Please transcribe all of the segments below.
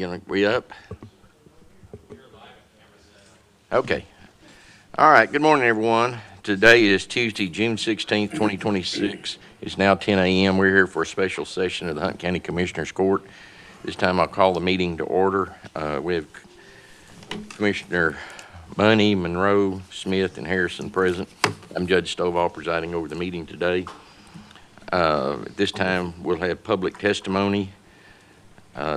We up? Okay. All right. Good morning, everyone. Today is Tuesday, June 16th, 2026. It's now 10 a.m. We're here for a special session of the Hunt County Commissioners Court. This time I'll call the meeting to order. We have Commissioner Money, Monroe, Smith, and Harrison present. I'm Judge Stovall presiding over the meeting today. At this time, we'll have public testimony.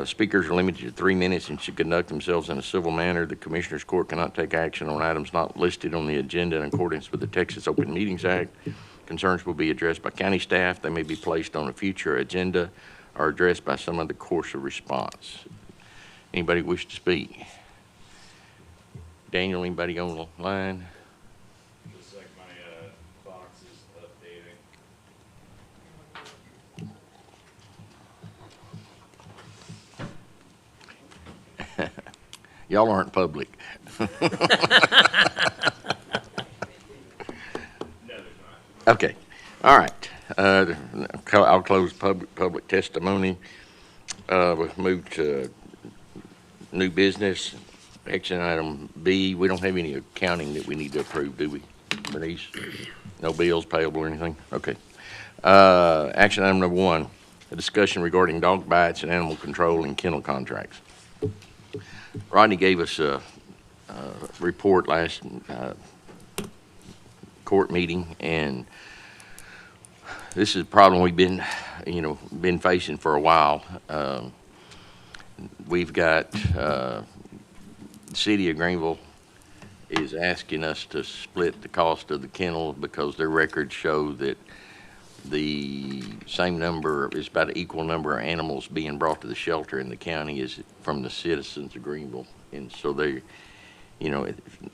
Speakers are limited to 3 minutes and should conduct themselves in a civil manner. The Commissioners Court cannot take action on items not listed on the agenda in accordance with the Texas Open Meetings Act. Concerns will be addressed by county staff. They may be placed on a future agenda or addressed by some other course of response. Anybody wish to speak? Daniel, anybody on the line? Looks like my box is updating. Y'all aren't public. No, there's not. Okay. All right. I'll close public testimony. We'll move to new business. Action item B. We don't have any accounting that we need to approve, do we, Bernice? No bills payable or anything? Okay. Action item number 1, a discussion regarding dog bites and animal control and kennel contracts. Rodney gave us a report last court meeting, and this is a problem we've been facing for a while. We've got the city of Greenville is asking us to split the cost of the kennel because their records show that the same number is about an equal number of animals being brought to the shelter in the county is from the citizens of Greenville. And so they're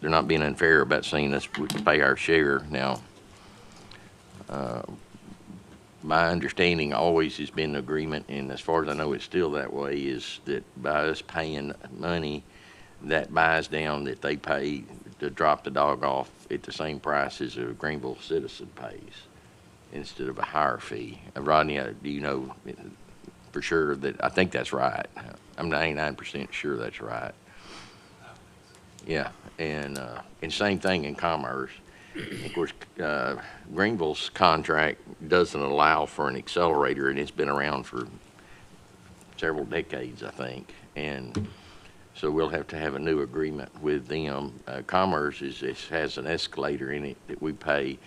not being unfair about saying us we can pay our share. Now, my understanding always has been agreement, and as far as I know, it's still that way, is that by us paying money, that buys down that they pay to drop the dog off at the same price as a Greenville citizen pays, instead of a higher fee. Rodney, do you know for sure that? I think that's right. I'm 99% sure that's right. Yeah, and same thing in Commerce. Of course, Greenville's contract doesn't allow for an accelerator, and it's been around for several decades, I think. And so we'll have to have a new agreement with them. Commerce has an escalator in it that we pay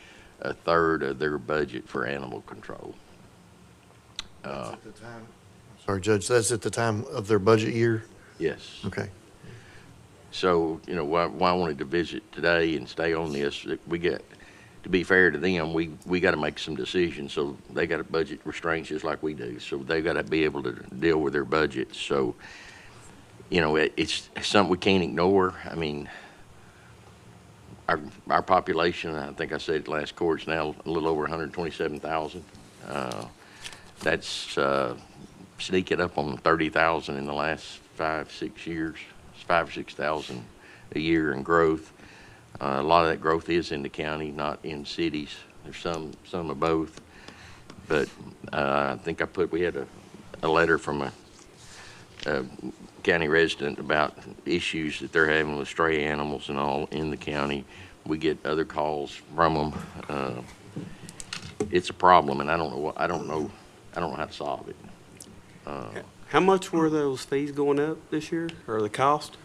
a third of their budget for animal control. At the time, sorry, Judge, that's at the time of their budget year? Yes. Okay. So, why I wanted to visit today and stay on this, we get, to be fair to them, we got to make some decisions. So they got a budget restraints just like we do. So they got to be able to deal with their budget. So, it's something we can't ignore. I mean, our population, I think I said it last court, is now a little over 127,000. That's sneaking up on 30,000 in the last 5-6 years. It's 5,000 or 6,000 a year in growth. A lot of that growth is in the county, not in cities. There's some of both. But I think we had a letter from a county resident about issues that they're having with stray animals and all in the county. We get other calls from them. It's a problem, and I don't know how to solve it. How much were those fees going up this year, or the cost?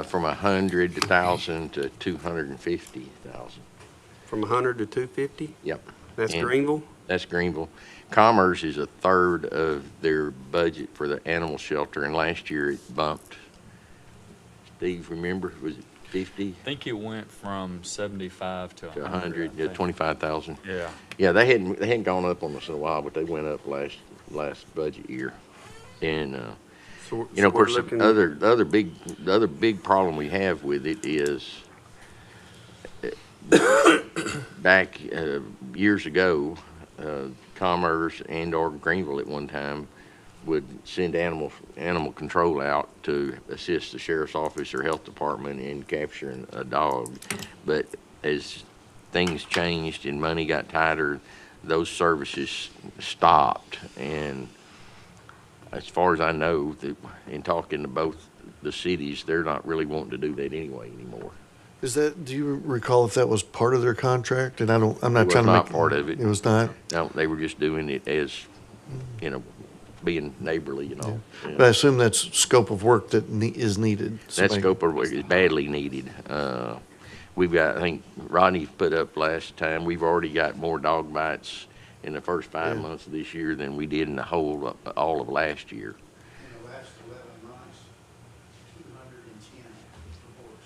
From 100,000 to 250,000. From 100 to 250? Yep. That's And Greenville? That's Greenville. Commerce is a third of their budget for the animal shelter, and last year it bumped. Steve, remember, was it 50 I think it went from 75 to to 100. 100, yeah, 25,000? Yeah. Yeah, they hadn't gone up on us in a while, but they went up last budget year. And, So, you know, of we're course, looking- the other big problem we have with it is back years ago, Commerce and/or Greenville at one time would send animal control out to assist the sheriff's office or health department in capturing a dog. But as things changed and money got tighter, those services stopped. And as far as I know, in talking to both the cities, they're not really wanting to do that anyway anymore. Is that, do you recall if that was part of their contract? And I'm It not was trying to not make. part of it. It was not? No, they were just doing it as, being neighborly, Yeah. But I assume that's scope of work that is needed. That Somebody- scope of work is badly needed. We've got, I think Rodney put up last time, we've already got more dog bites in the first 5 months of this year than we did in the whole, all of last year. In the last 11 months, 210 reports.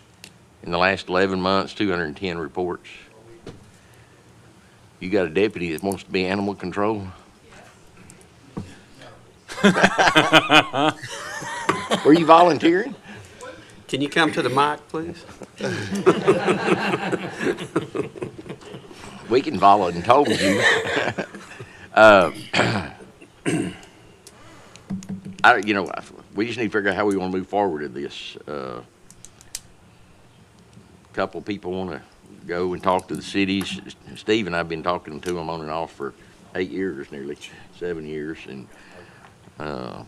In the last 11 months, 210 reports. You got a deputy that wants to be animal control? Were you volunteering? Can you come to the mic, please? We can volunteer you. We just need to figure out how we want to move forward with this. Couple people want to go and talk to the cities. Steve and I've been talking to them on and off for 8 years, nearly 7 years, and I'm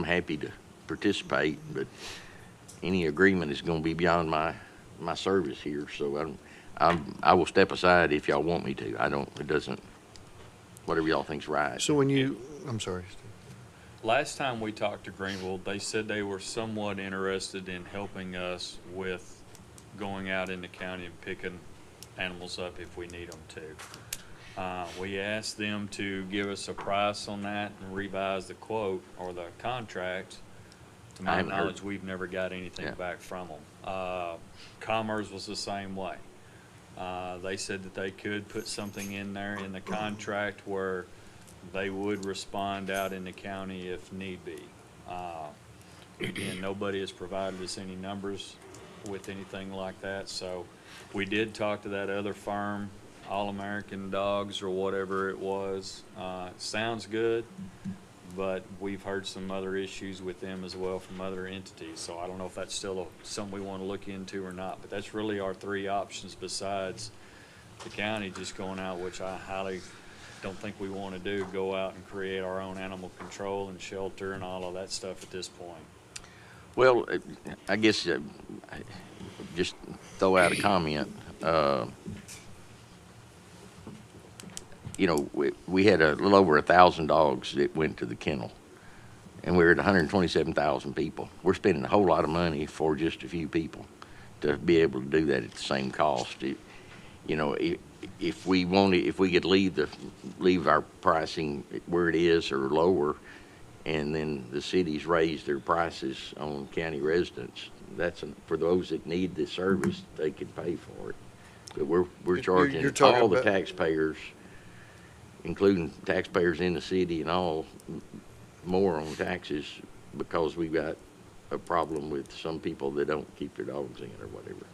happy to participate, but any agreement is going to be beyond my service here. So I will step aside if y'all want me to. It doesn't. Whatever y'all think's right. So I'm sorry, Steve. Last time we talked to Greenville, they said they were somewhat interested in helping us with going out in the county and picking animals up if we need them to. We asked them to give us a price on that and revise the quote or the contract. To I my haven't heard. knowledge, we've never got anything Yeah. back from them. Commerce was the same way. They said that they could put something in there in the contract where they would respond out in the county if need be. Again, nobody has provided us any numbers with anything like that, so we did talk to that other firm, All American Dogs or whatever it was. Sounds good, but we've heard some other issues with them as well from other entities, so I don't know if that's still something we want to look into or not, but that's really our three options besides the county just going out, which I highly don't think we want to do, go out and create our own animal control and shelter and all of that stuff at this point. Well, I guess just throw out a comment. We had a little over 1,000 dogs that went to the kennel, and we're at 127,000 people. We're spending a whole lot of money for just a few people to be able to do that at the same cost. If we could leave our pricing where it is or lower, and then the cities raise their prices on county residents, for those that need the service, they could pay for it. But we're charging you're talking all the about- taxpayers, including taxpayers in the city and all, more on taxes because we've got a problem with some people that don't keep their dogs in or whatever.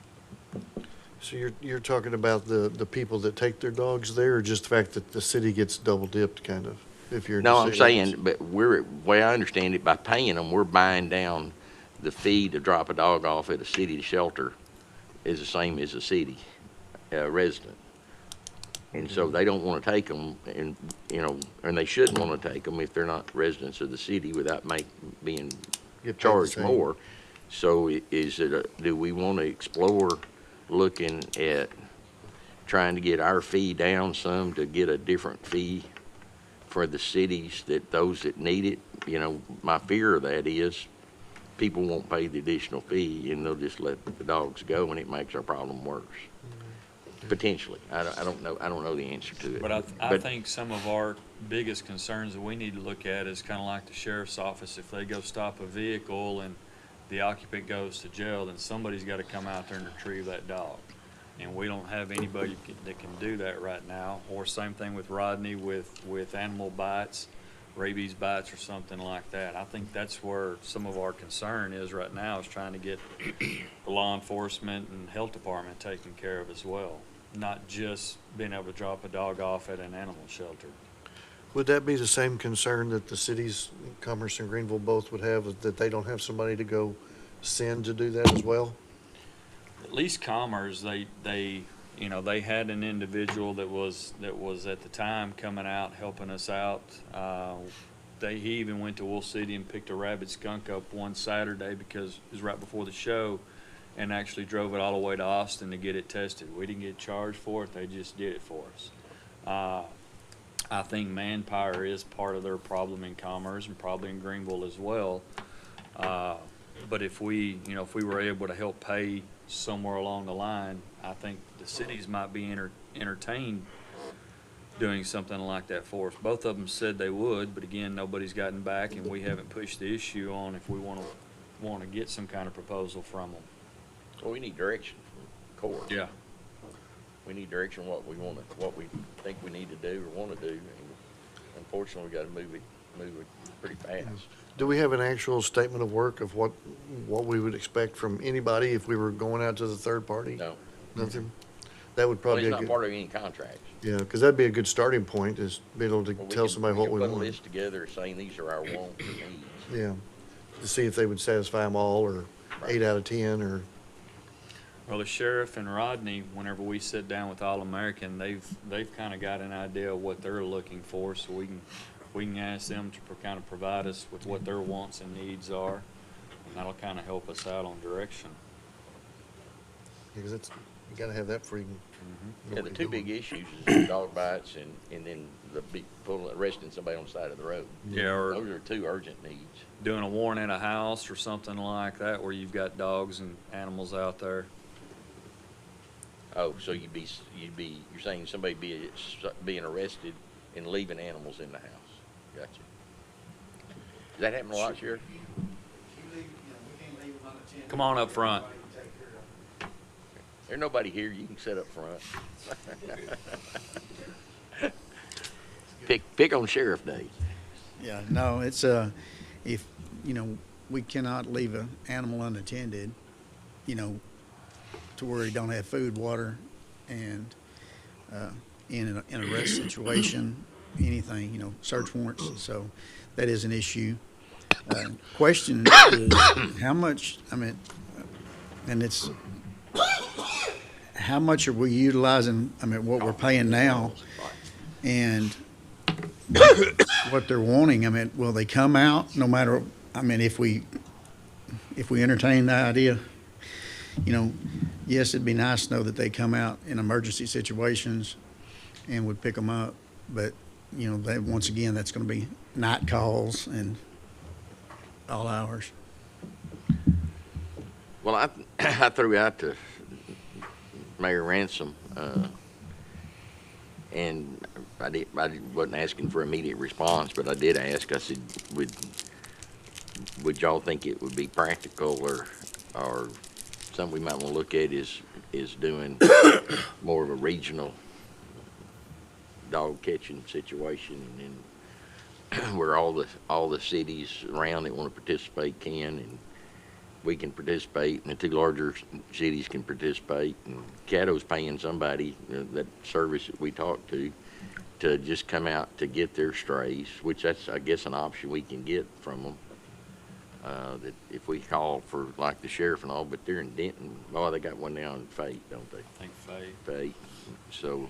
So you're talking about the people that take their dogs there, or just the fact that the city gets double dipped, kind of? If you're No, I'm just saying, but way I understand it, by paying them, we're buying down the fee to drop a dog off at a city shelter is the same as a city resident. And so they don't want to take them, and they shouldn't want to take them if they're not residents of the city without being get paid the charged same. more. So do we want to explore looking at trying to get our fee down some to get a different fee for the cities, that those that need it? My fear of that is people won't pay the additional fee and they'll just let the dogs go, and it makes our problem worse. Potentially. I don't know. I don't know the answer to it. But I think some of our biggest concerns that we need to look at is kind of like the sheriff's office. If they go stop a vehicle and the occupant goes to jail, then somebody's got to come out there and retrieve that dog. And we don't have anybody that can do that right now. Or same thing with Rodney with animal bites, rabies bites or something like that. I think that's where some of our concern is right now, is trying to get the law enforcement and health department taken care of as well. Not just being able to drop a dog off at an animal shelter. Would that be the same concern that the cities, Commerce and Greenville both would have, that they don't have somebody to go send to do that as well? At least Commerce, they you know, they had an individual that was at the time coming out, helping us out. He even went to Wolf City and picked a rabid skunk up one Saturday because it was right before the show, and actually drove it all the way to Austin to get it tested. We didn't get charged for it, they just did it for us. I think manpower is part of their problem in Commerce and probably in Greenville as well. But if we were able to help pay somewhere along the line, I think the cities might be entertained doing something like that for us. Both of them said they would, but again, nobody's gotten back, and we haven't pushed the issue on if we want to get some kind of proposal from them. Well, we need direction from court. Yeah. We need direction what we think we need to do or want to do. And unfortunately, we got to move it pretty fast. Do we have an actual statement of work of what we would expect from anybody if we were going out to the third party? No. Nothing? That would Well, probably it's be a not good, part of any contracts. yeah, because that'd be a good starting point, is be able to Well, tell somebody what we can put a want. list together saying these are our wants and needs. Yeah, to see if they would satisfy them all, or 8 out of 10, or, Well, the sheriff and Rodney, whenever we sit down with All-American, they've kind of got an idea of what they're looking for, so we can ask them to kind of provide us with what their wants and needs are, and that'll kind of help us out on direction. because it's, you gotta have that before you can. know Yeah, what the you're two big doing. issues is dog bites and then the big arresting somebody on the side of the road. Yeah, or Those are two urgent needs. doing a warrant at a house or something like that where you've got dogs and animals out there. Oh, so you're saying somebody being arrested and leaving animals in the house. Gotcha. Does that happen a lot, Sheriff? If you leave, we can't leave them unattended. Come on up front. Somebody can take care of it. There's nobody here, you can sit up front. Pick on Sheriff Day. Yeah, no, it's, if, we cannot leave an animal unattended, to where he don't have food, water, and, in an arrest situation, anything, search warrants, so that is an issue. Question is, how much, and it's, how much are we utilizing, what we're paying now, and what they're wanting? Will they come out no matter, if we entertain the idea? Yes, it'd be nice to know that they come out in emergency situations and would pick them up, but, once again, that's gonna be night calls and all hours. Well, I threw out to Mayor Ransom, and I wasn't asking for immediate response, but I did ask. I said, would y'all think it would be practical or something we might want to look at is doing more of a regional dog catching situation, and where all the cities around that want to participate can, and we can participate, and the two larger cities can participate, and Caddo's paying somebody, that service that we talked to just come out to get their strays, which that's, I guess, an option we can get from them. That if we call for, like the sheriff and all, but they're in Denton, they got one now in Fate, don't they? I think Faye. Fate. So,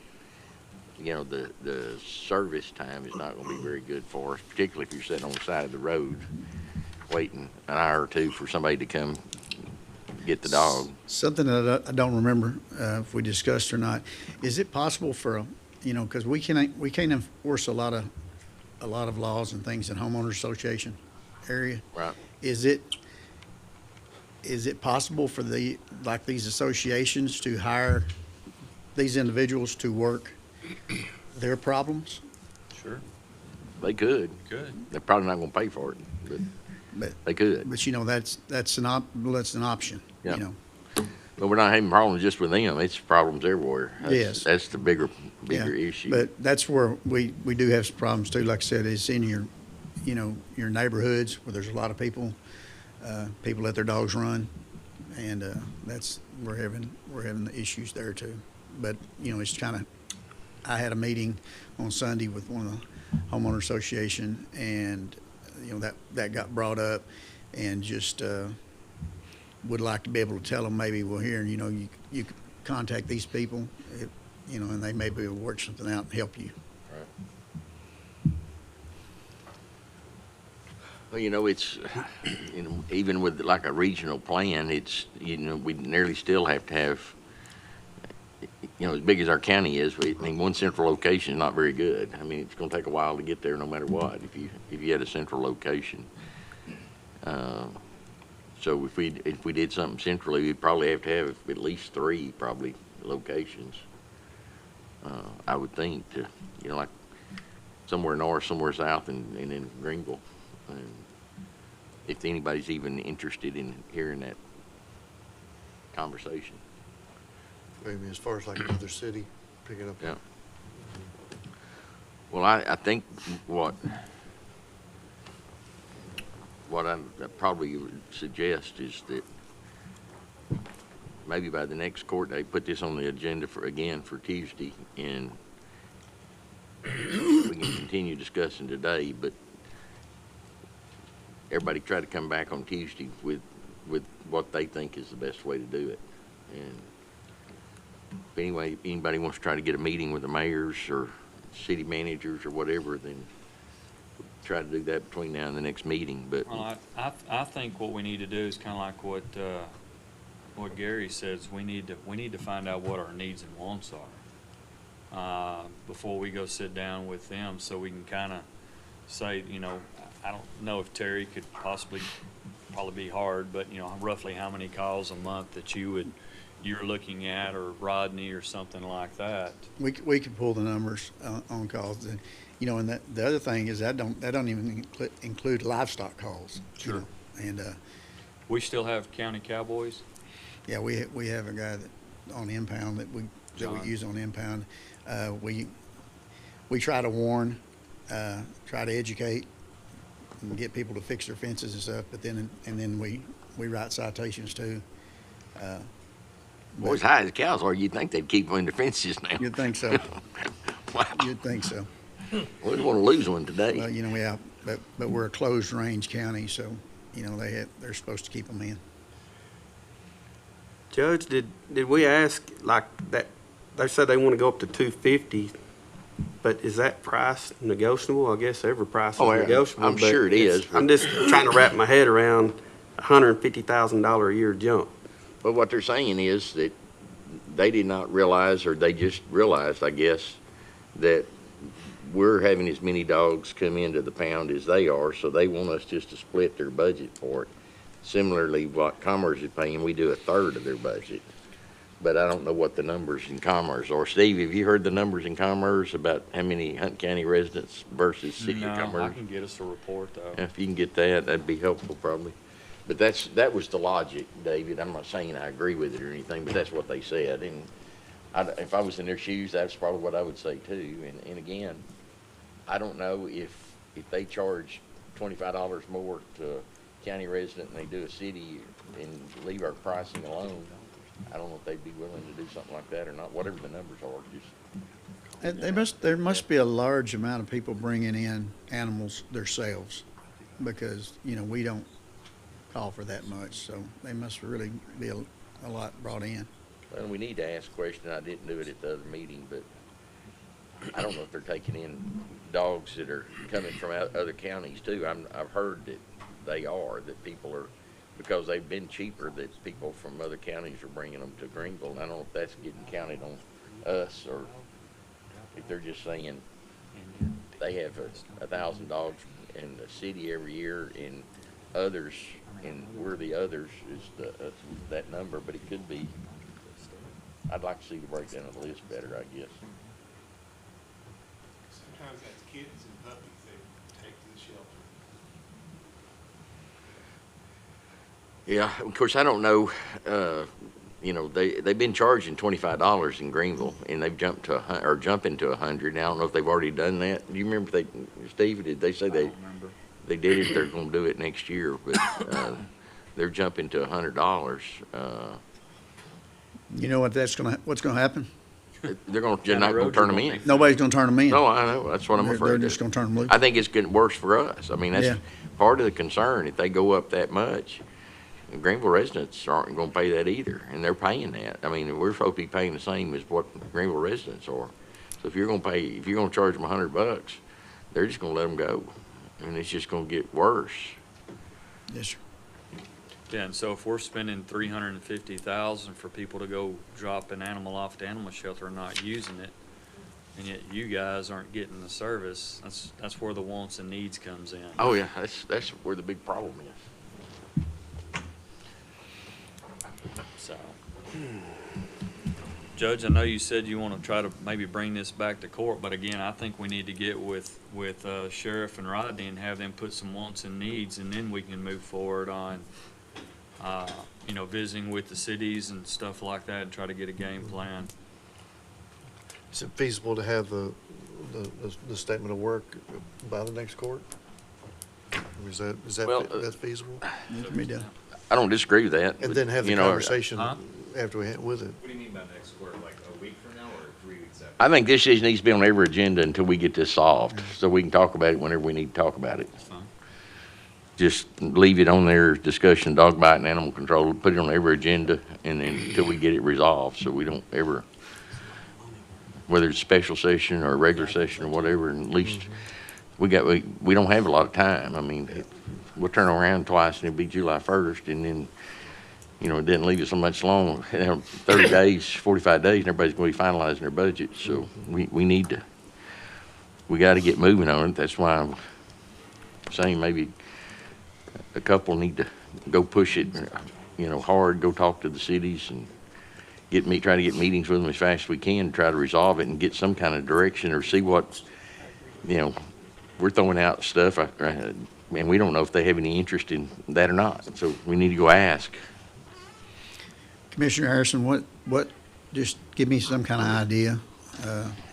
the service time is not gonna be very good for us, particularly if you're sitting on the side of the road waiting an hour or two for somebody to come get the dog. Something that I don't remember if we discussed or not. Is it possible for because we can't enforce a lot of laws and things in homeowners association area. Right. Is it possible for these associations to hire these individuals to work their problems? Sure. They could. Good. They're probably not gonna pay for it, but they could. But that's an option. Yeah. But we're not having problems just with them. It's problems everywhere. Yes. That's the bigger Yeah, issue. But that's where we do have some problems too. Like I said, it's in your neighborhoods where there's a lot of people let their dogs run, and we're having the issues there too. But it's kind of, I had a meeting on Sunday with one of the homeowner association, and that got brought up, and just would like to be able to tell them maybe, well, here, you contact these people, you know, and they may be able to work something out and help you. Well, you know, it's, you know, even with like a regional plan, it's, you know, we nearly still have to have, you know, as big as our county is, I mean, one central location is not very good. I mean, it's gonna take a while to get there no matter what, if you had a central location. So if we did something centrally, we'd probably have to have at least 3 probably locations. I would think to, you know, like somewhere north, somewhere south, and in Greenville. And if anybody's even interested in hearing that conversation. Maybe as far as like another city, picking up. Yeah. Well, I think what I probably would suggest is that maybe by the next court date, put this on the agenda for Tuesday, and we can continue discussing today, but everybody try to come back on Tuesday with what they think is the best way to do it. And if anybody wants to try to get a meeting with the mayors or city managers or whatever, then try to do that between now and the next meeting. But Well, I think what we need to do is kind of like what Gary says. We need to find out what our needs and wants are before we go sit down with them, so we can kind of say, you know, I don't know if Terry could probably be hard, but you know, roughly how many calls a month that you're looking at, or Rodney or something like that. We could pull the numbers on calls, and, you know, and the other thing is that don't even include livestock calls. you Sure. know, And, We still have county cowboys. yeah, we have a guy that on impound that we John. use on impound. We try to warn, try to educate, and get people to fix their fences and stuff. But then we write citations too. boy, as high as cows are, you'd think they'd keep them in the fences now. You'd think so. Wow. You'd think so. We don't want to lose one today. Well, you know, but we're a closed range county, so you know they're supposed to keep them in. Judge, did we ask like that? They said they want to go up to 250, but is that price negotiable? I guess every price is Oh, yeah. negotiable. I'm but sure it is, but- I'm just trying to wrap my head around $150,000 a year jump. But what they're saying is that they did not realize, or they just realized, I guess, that we're having as many dogs come into the pound as they are, so they want us just to split their budget for it. Similarly, what Commerce is paying, we do 1/3 of their budget. But I don't know what the numbers in Commerce are. Steve, have you heard the numbers in Commerce about how many Hunt County residents versus City No, of I Commerce? can get us a report though. If you can get that, that'd be helpful probably. But that was the logic, David. I'm not saying I agree with it or anything, but that's what they said. And if I was in their shoes, that's probably what I would say too. And again, I don't know if they charge $25 more to a county resident than they do a city and leave our pricing alone. I don't know if they'd be willing to do something like that or not, whatever the numbers are. Just There must be a large amount of people bringing in animals themselves, because you know we don't call for that much, so they must really be a lot brought in. Well, we need to ask a question. I didn't do it at the other meeting, but I don't know if they're taking in dogs that are coming from other counties too. I've heard that they are, that people are, because they've been cheaper, that people from other counties are bringing them to Greenville. And I don't know if that's getting counted on us, or if they're just saying they have 1,000 dogs in the city every year, and others, and we're the others is that number, but it could be. I'd like to see the breakdown of the list better, I guess. Sometimes that's kittens and puppies they take to the shelter. Yeah, of course, I don't know, you know, they've been charging $25 in Greenville, and they've jumped to jumping to 100. Now, I don't know if they've already done that. Do you remember Steve, did they say I don't remember. they did it? They're gonna do it next year, but, they're jumping to $100. You know what's gonna happen? They're gonna, Down they're the not gonna road, turn you're them gonna in. be- Nobody's gonna turn them in. No, I know, that's what I'm They're afraid just of. gonna turn them loose. I think it's getting worse for us. I mean, Yeah. that's part of the concern. If they go up that much, Greenville residents aren't gonna pay that either, and they're paying that. I mean, we're supposed to be paying the same as what Greenville residents are. So if you're gonna charge them $100, they're just gonna let them go, and it's just gonna get worse. Yes, sir. Yeah, and so if we're spending $350,000 for people to go drop an animal off at the animal shelter and not using it, and yet you guys aren't getting the service, that's where the wants and needs comes in. Oh, yeah, that's where the big problem is. So, Judge, I know you said you want to try to maybe bring this back to court, but again, I think we need to get with Sheriff and Rodney and have them put some wants and needs, and then we can move forward on, visiting with the cities and stuff like that and try to get a game plan. Is it feasible to have the statement of work by the next court? Or is that Well, that's feasible? It can be done. I don't disagree with that. And but, then have the you know, conversation Huh? after we with it. What do you mean by next quarter, like a week from now or 3 weeks after? I think this issue needs to be on every agenda until we get this solved, so we can talk about it whenever we need to talk about it. That's fine. Just leave it on there, discussion, dog bite and animal control, put it on every agenda, and then until we get it resolved, so we don't ever, whether it's a special session or a regular session or whatever, and at least we don't have a lot of time. I mean, we'll turn around twice and it'll be July 1st, and then, it didn't leave us so much long, 30 days, 45 days, and everybody's gonna be finalizing their budget, so we gotta get moving on it. That's why I'm saying maybe a couple need to go push it, hard, go talk to the cities and try to get meetings with them as fast as we can, try to resolve it and get some kind of direction or see what, we're throwing out stuff, and we don't know if they have any interest in that or not. So we need to go ask. Commissioner Harrison, just give me some kind of idea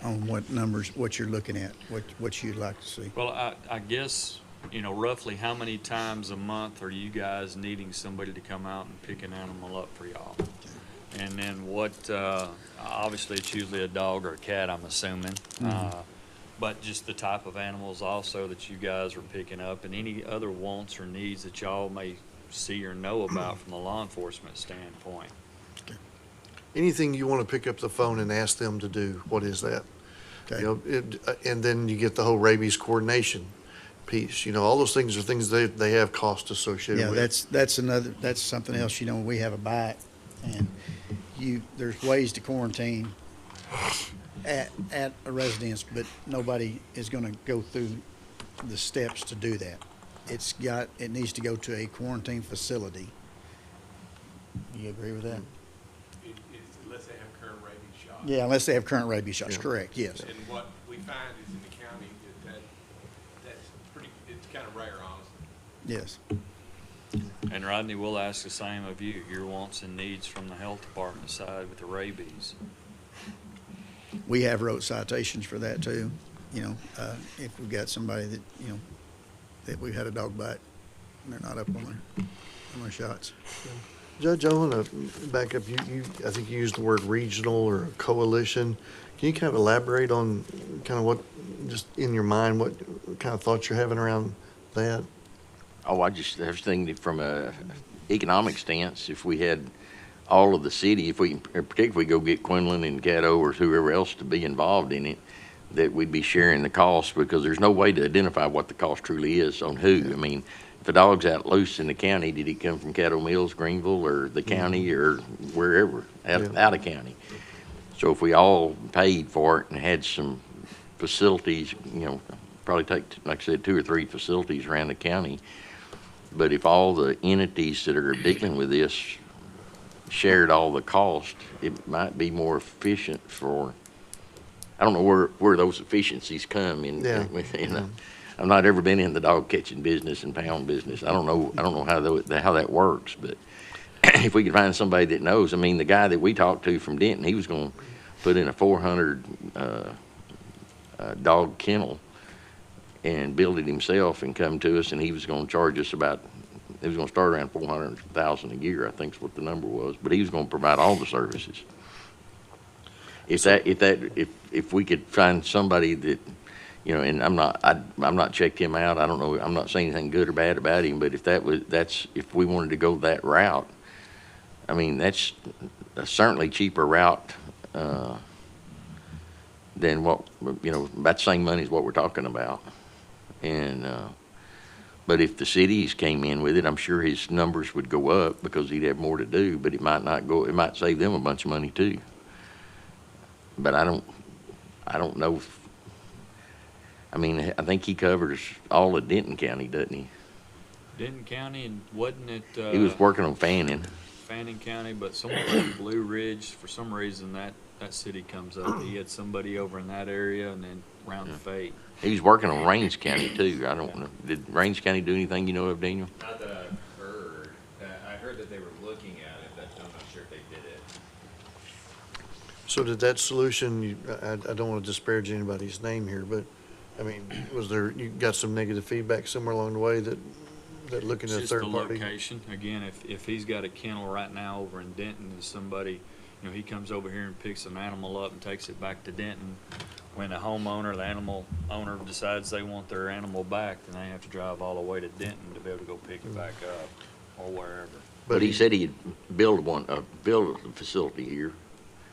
on what numbers, what you're looking at, what you'd like to see. Well, I guess, roughly how many times a month are you guys needing somebody to come out and pick an animal up for y'all? And then obviously it's usually a dog or a cat, I'm assuming. But just the type of animals also that you guys are picking up and any other wants or needs that y'all may see or know about from a law enforcement standpoint. Anything you want to pick up the phone and ask them to do, what is that? Okay. And then you get the whole rabies coordination piece. All those things are things they have cost associated Yeah, with. that's something else, we have a bite, and there's ways to quarantine at a residence, but nobody is gonna go through the steps to do that. It needs to go to a quarantine facility. You agree with that? It's unless they have current rabies shots. Yeah, unless they have current rabies shots, Yeah. correct, yes. And what we find is in the county that's it's kind of rare, honestly. Yes. And Rodney, we'll ask the same of you, your wants and needs from the health department side with the rabies. We have wrote citations for that too, if we've got somebody that, that we've had a dog bite and they're not up on their shots. Judge, I want to back up. I think you used the word regional or coalition. Can you kind of elaborate on kind of what, just in your mind, what kind of thoughts you're having around that? Oh, I was thinking from a economic stance, if we had all of the city, particularly if we go get Quinlan and Caddo or whoever else to be involved in it, that we'd be sharing the cost, because there's no way to identify what the cost truly is on who. I mean, if a dog's out loose in the county, did he come from Caddo Mills, Greenville, or the county, or wherever, out of county? So if we all paid for it and had some facilities, probably take, like I said, 2 or 3 facilities around the county. But if all the entities that are dealing with this shared all the cost, it might be more efficient for, I don't know where those efficiencies come in. Yeah. I've not ever been in the dog catching business and pound business. I don't know how that works, but if we could find somebody that knows. I mean, the guy that we talked to from Denton, he was going to put in a 400 dog kennel and build it himself and come to us, and he was going to charge us it was going to start around $400,000 a year, I think is what the number was, but he was going to provide all the services. If we could find somebody that You know, and I'm not checked him out. I don't know, I'm not saying anything good or bad about him, but if we wanted to go that route, I mean, that's a certainly cheaper route, than what, you know, about the same money as what we're talking about. And, but if the cities came in with it, I'm sure his numbers would go up because he'd have more to do, but it might not go, it might save them a bunch of money too. But I don't know if, I mean, I think he covers all of Denton County, doesn't he? Denton County, and wasn't it, He was working on Fannin. Fannin County, but somewhere in Blue Ridge, for some reason, that city comes up. He had somebody over in that area and then round the Fate. He was working on Range County too. I don't know. Did Range County do anything you know of, Daniel? Not that I've heard. I heard that they were looking at it, but I'm not sure if they did it. So did that solution, I don't want to disparage anybody's name here, but, I mean, you got some negative feedback somewhere along the way that looking It's at a just the third party? location. Again, if he's got a kennel right now over in Denton and somebody, you know, he comes over here and picks an animal up and takes it back to Denton. When the homeowner, the animal owner decides they want their animal back, then they have to drive all the way to Denton to be able to go pick it back up or wherever. But he said he'd build a facility here,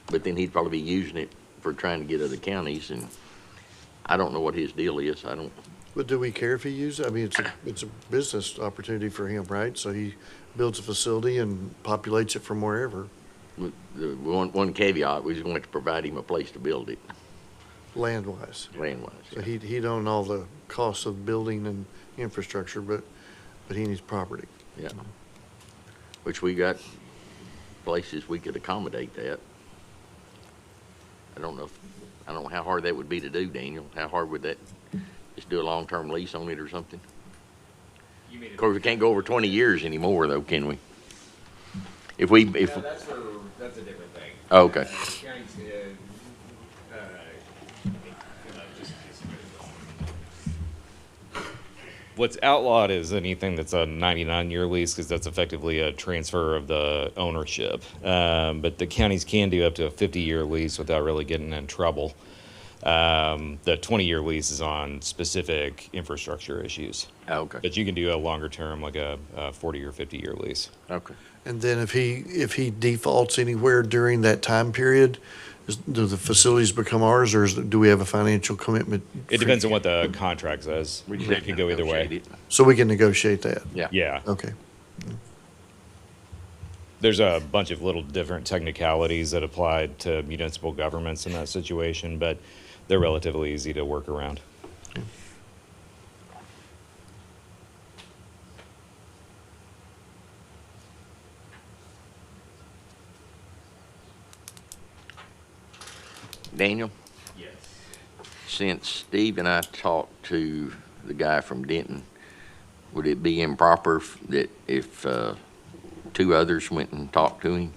but then he'd probably be using it for trying to get other counties, and I don't know what his deal is. I don't. But do we care if he uses it? I mean, it's a business opportunity for him, right? So he builds a facility and populates it from wherever, The one caveat, we just want to provide him a place to build it, land-wise. land-wise. So he'd own all the costs of building and infrastructure, but he needs property. Yeah. Which we got places we could accommodate that. I don't know how hard that would be to do, Daniel. How hard would that, just do a long-term lease on it or something? You mean Of course, we can't go over 20 years anymore though, can we? If we, No, that's a different thing. Oh, okay. County's, What's outlawed is anything that's a 99-year lease, because that's effectively a transfer of the ownership. But the counties can do up to a 50-year lease without really getting in trouble. The 20-year lease is on specific infrastructure issues. Oh, okay, But you can do a longer term, like a 40 or 50-year lease. okay. And then if he defaults anywhere during that time period, do the facilities become ours, or do we have a financial commitment? It depends on what the contract says. We just It have can to go either negotiate way. it. So we can negotiate that? Yeah. Yeah. Okay. There's a bunch of little different technicalities that apply to municipal governments in that situation, but they're relatively easy to work around. Daniel? yes. Since Steve and I talked to the guy from Denton, would it be improper that if two others went and talked to him?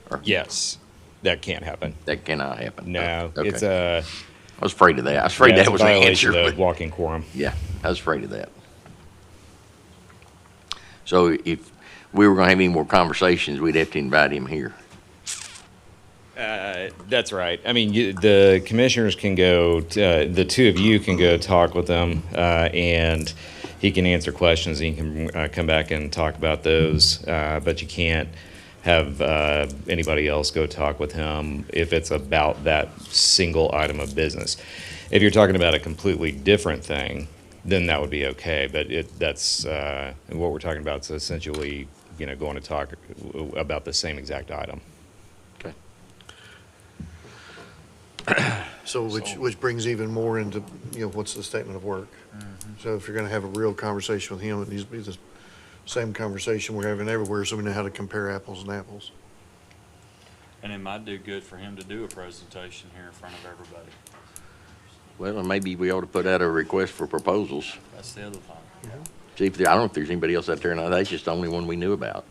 Or Yes, that can't happen. that cannot happen? No, Okay. it's a I was afraid of that. I was afraid yeah, that it's a was the violation answer. of walking quorum. Yeah, I was afraid of that. So if we were gonna have any more conversations, we'd have to invite him here. That's right. I mean, the commissioners can go, the two of you can go talk with them, and he can answer questions, and you can come back and talk about those, but you can't have anybody else go talk with him if it's about that single item of business. If you're talking about a completely different thing, then that would be okay, but that's what we're talking about is essentially, going to talk about the same exact item. Okay. So which brings even more into, what's the statement of work? So if you're gonna have a real conversation with him, it needs to be the same conversation we're having everywhere, so we know how to compare apples and apples. And it might do good for him to do a presentation here in front of everybody. Well, and maybe we ought to put out a request for proposals. That's the other thing. See if I don't know if there's anybody else out there or not. That's just the only one we knew about.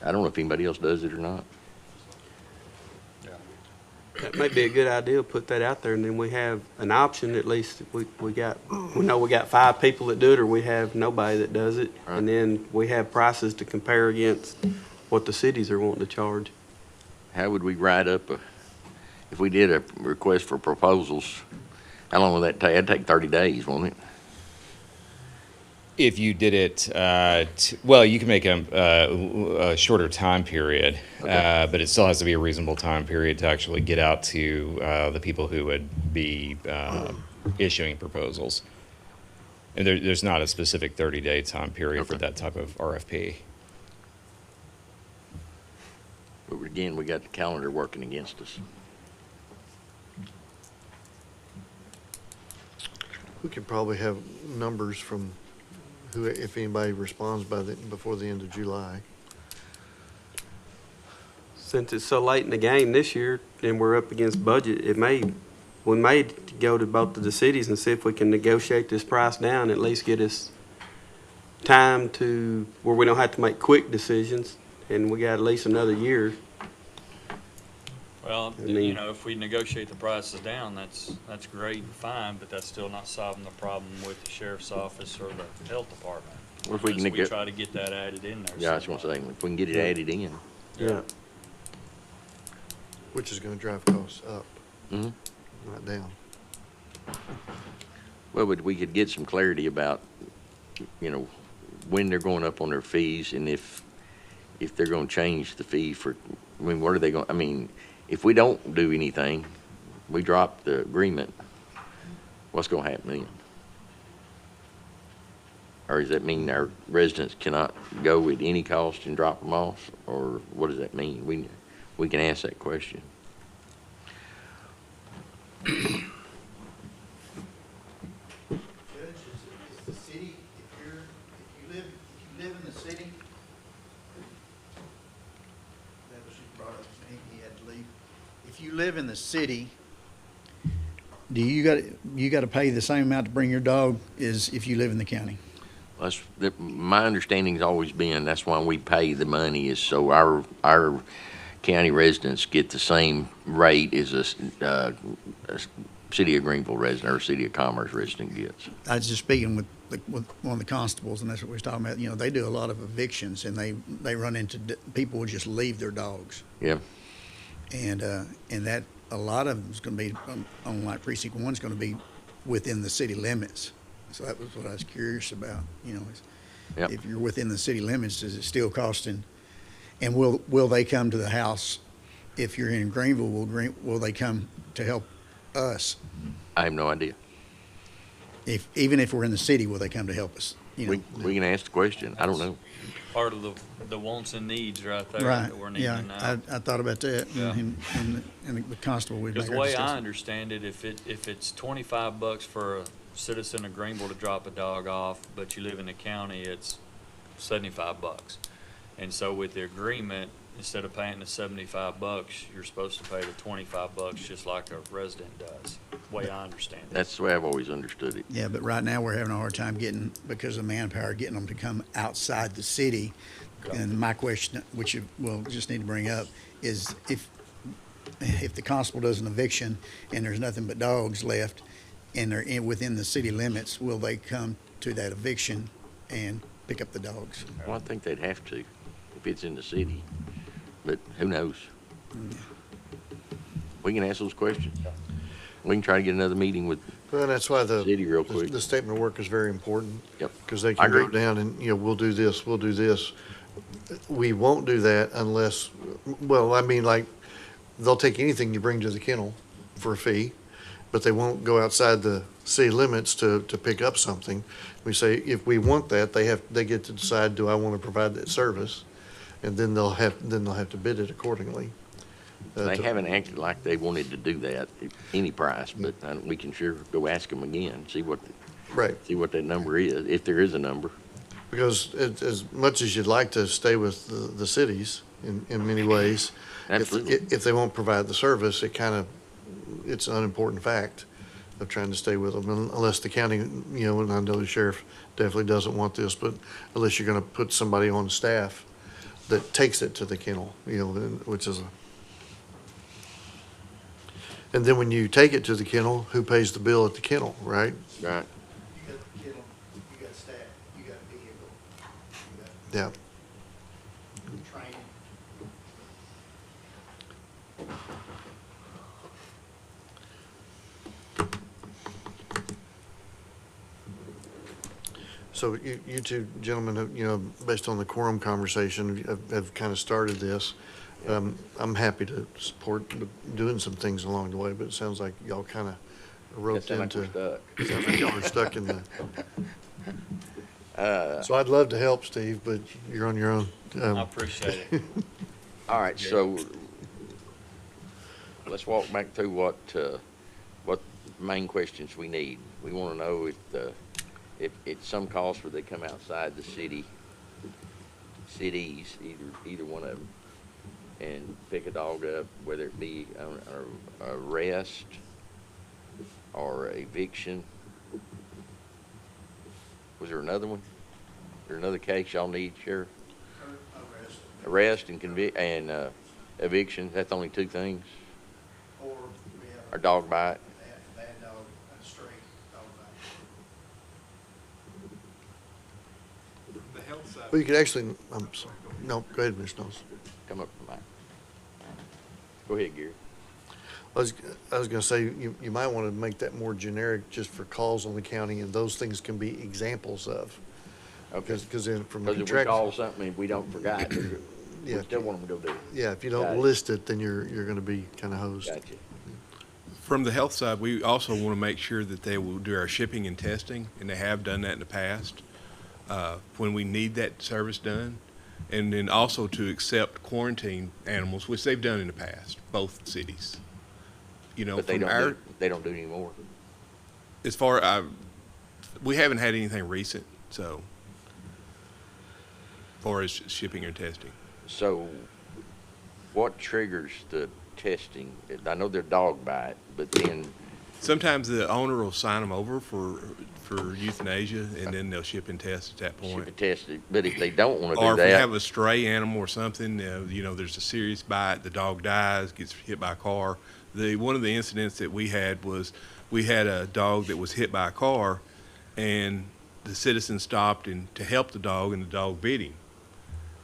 I don't know if anybody else does it or not. That may be a good idea, put that out there, and then we have an option, at least we know we got 5 people that do it, or we have nobody that does it. Right. And then we have prices to compare against what the cities are wanting to charge. How would we write up if we did a request for proposals, How long will that take? That'd take 30 days, won't it? If you did it, well, you can make a shorter time period, Okay. but it still has to be a reasonable time period to actually get out to the people who would be issuing proposals. And there's not a specific 30-day time period for Okay. that type of RFP. But again, we got the calendar working against us. We could probably have numbers from who, if anybody responds before the end of July. Since it's so late in the game this year and we're up against budget, we may go to both of the cities and see if we can negotiate this price down, at least get us time to, where we don't have to make quick decisions, and we got at least another year. Well, I mean- you know, if we negotiate the prices down, that's great and fine, but that's still not solving the problem with the sheriff's office or the health department. What if we can Unless we nego- try to get that added in there. Yeah, I was gonna say, if we can get it added in. Yeah. Which is gonna drive costs up, Mhm. not down. Well, but we could get some clarity about, you know, when they're going up on their fees and if they're gonna change the fee for, I mean, what are they going, I mean, if we don't do anything, we drop the agreement, what's gonna happen then? Or does that mean our residents cannot go at any cost and drop them off? Or what does that mean? We can ask that question. Judge, is the city, if you live in the city, that was just brought up, he had to leave. If you live in the city, do you got to pay the same amount to bring your dog as if you live in the county? My understanding's always been, that's why we pay the money, is so our county residents get the same rate as a City of Greenville resident or City of Commerce resident gets. I was just speaking with one of the constables, and that's what we was talking about. You know, they do a lot of evictions, and they run into people who just leave their dogs. Yeah, And that, a lot of them is going to be, on like precinct one's going to be within the city limits. So that was what I was curious about, you know, is Yep. if you're within the city limits, is it still costing? And will they come to the house? If you're in Greenville, will they come to help us? I have no idea. Even if we're in the city, will they come to help us? You know? We can ask the question. I don't know. Part of the wants and needs right there Right, that we're needing yeah, to know. I thought about that, Yeah. and the constable, we'd make Because the our way I decision. understand it, if it's $25 for a citizen of Greenville to drop a dog off, but you live in the county, it's $75. And so with the agreement, instead of paying the $75, you're supposed to pay the $25 just like a resident does, the way I understand it. That's the way I've always understood it. Yeah, but right now, we're having a hard time because of manpower, getting them to come outside the city. And my question, which we'll just need to bring up, is if the constable does an eviction and there's nothing but dogs left, and they're within the city limits, will they come to that eviction and pick up the dogs? Well, I think they'd have to if it's in the city, but who knows? We can ask those questions. We can try to get another meeting with Well, that's why the City real quick. the statement of work is very important. Yep. Because they I can go agree. down and, you know, we'll do this, we'll do this. We won't do that unless, well, I mean, like, they'll take anything you bring to the kennel for a fee, but they won't go outside the city limits to pick up something. We say, if we want that, they get to decide, do I want to provide that service? And then they'll have to bid it accordingly. They haven't acted like they wanted to do that at any price, but we can sure go ask them again, see what that number is, if there is a number. Because as much as you'd like to stay with the cities in many ways, Absolutely. if they won't provide the service, it's an unimportant fact of trying to stay with them, unless the county, you know, and I know the sheriff definitely doesn't want this, but unless you're gonna put somebody on staff that takes it to the kennel, you know, which is and then when you take it to the kennel, who pays the bill at the kennel, right? Right. You got the kennel, you got staff, you got vehicle, Yeah. you got training. So you two gentlemen, based on the quorum conversation, have kind of started this. I'm happy to support doing some things along the way, but it sounds like y'all kind of roped Sound like into. we're stuck. Sounds like y'all are stuck in the. So I'd love to help, Steve, but you're on your own. I appreciate it. All right, so let's walk back through what main questions we need. We want to know if it's some cost where they come outside the cities, either one of them, and pick a dog up, whether it be an arrest or eviction. Was there another one? Is there another case y'all need, Sheriff? Arrest and eviction, that's only two things? Or we have Or dog bite? bad dog, a stray dog bite. The health side. Well, you could actually, I'm sorry. No, go ahead, Ms. Knowles. Come up to the mic. Go ahead, Gary. I was going to say, you might want to make that more generic just for calls on the county, and those things can be examples of. Okay. Because then from a Because if we contract. call something and we don't forget, we Yeah. still want them to go do it. Yeah, if you Got don't it. list it, then you're going to be kind of hosed. Gotcha. From the health side, we also want to make sure that they will do our shipping and testing, and they have done that in the past, when we need that service done. And then also to accept quarantine animals, which they've done in the past, both cities. You know, But they from don't our, they don't do any more. as far, we haven't had anything recent, so, as far as shipping or testing. So what triggers the testing? I know they're dog bite, but then, Sometimes the owner will sign them over for euthanasia, and then they'll ship and test at that ship point. it tested, but if they don't want to Or do if we have that, a stray animal or something, there's a serious bite, the dog dies, gets hit by a car. One of the incidents that we had was, we had a dog that was hit by a car, and the citizen stopped to help the dog, and the dog bit him.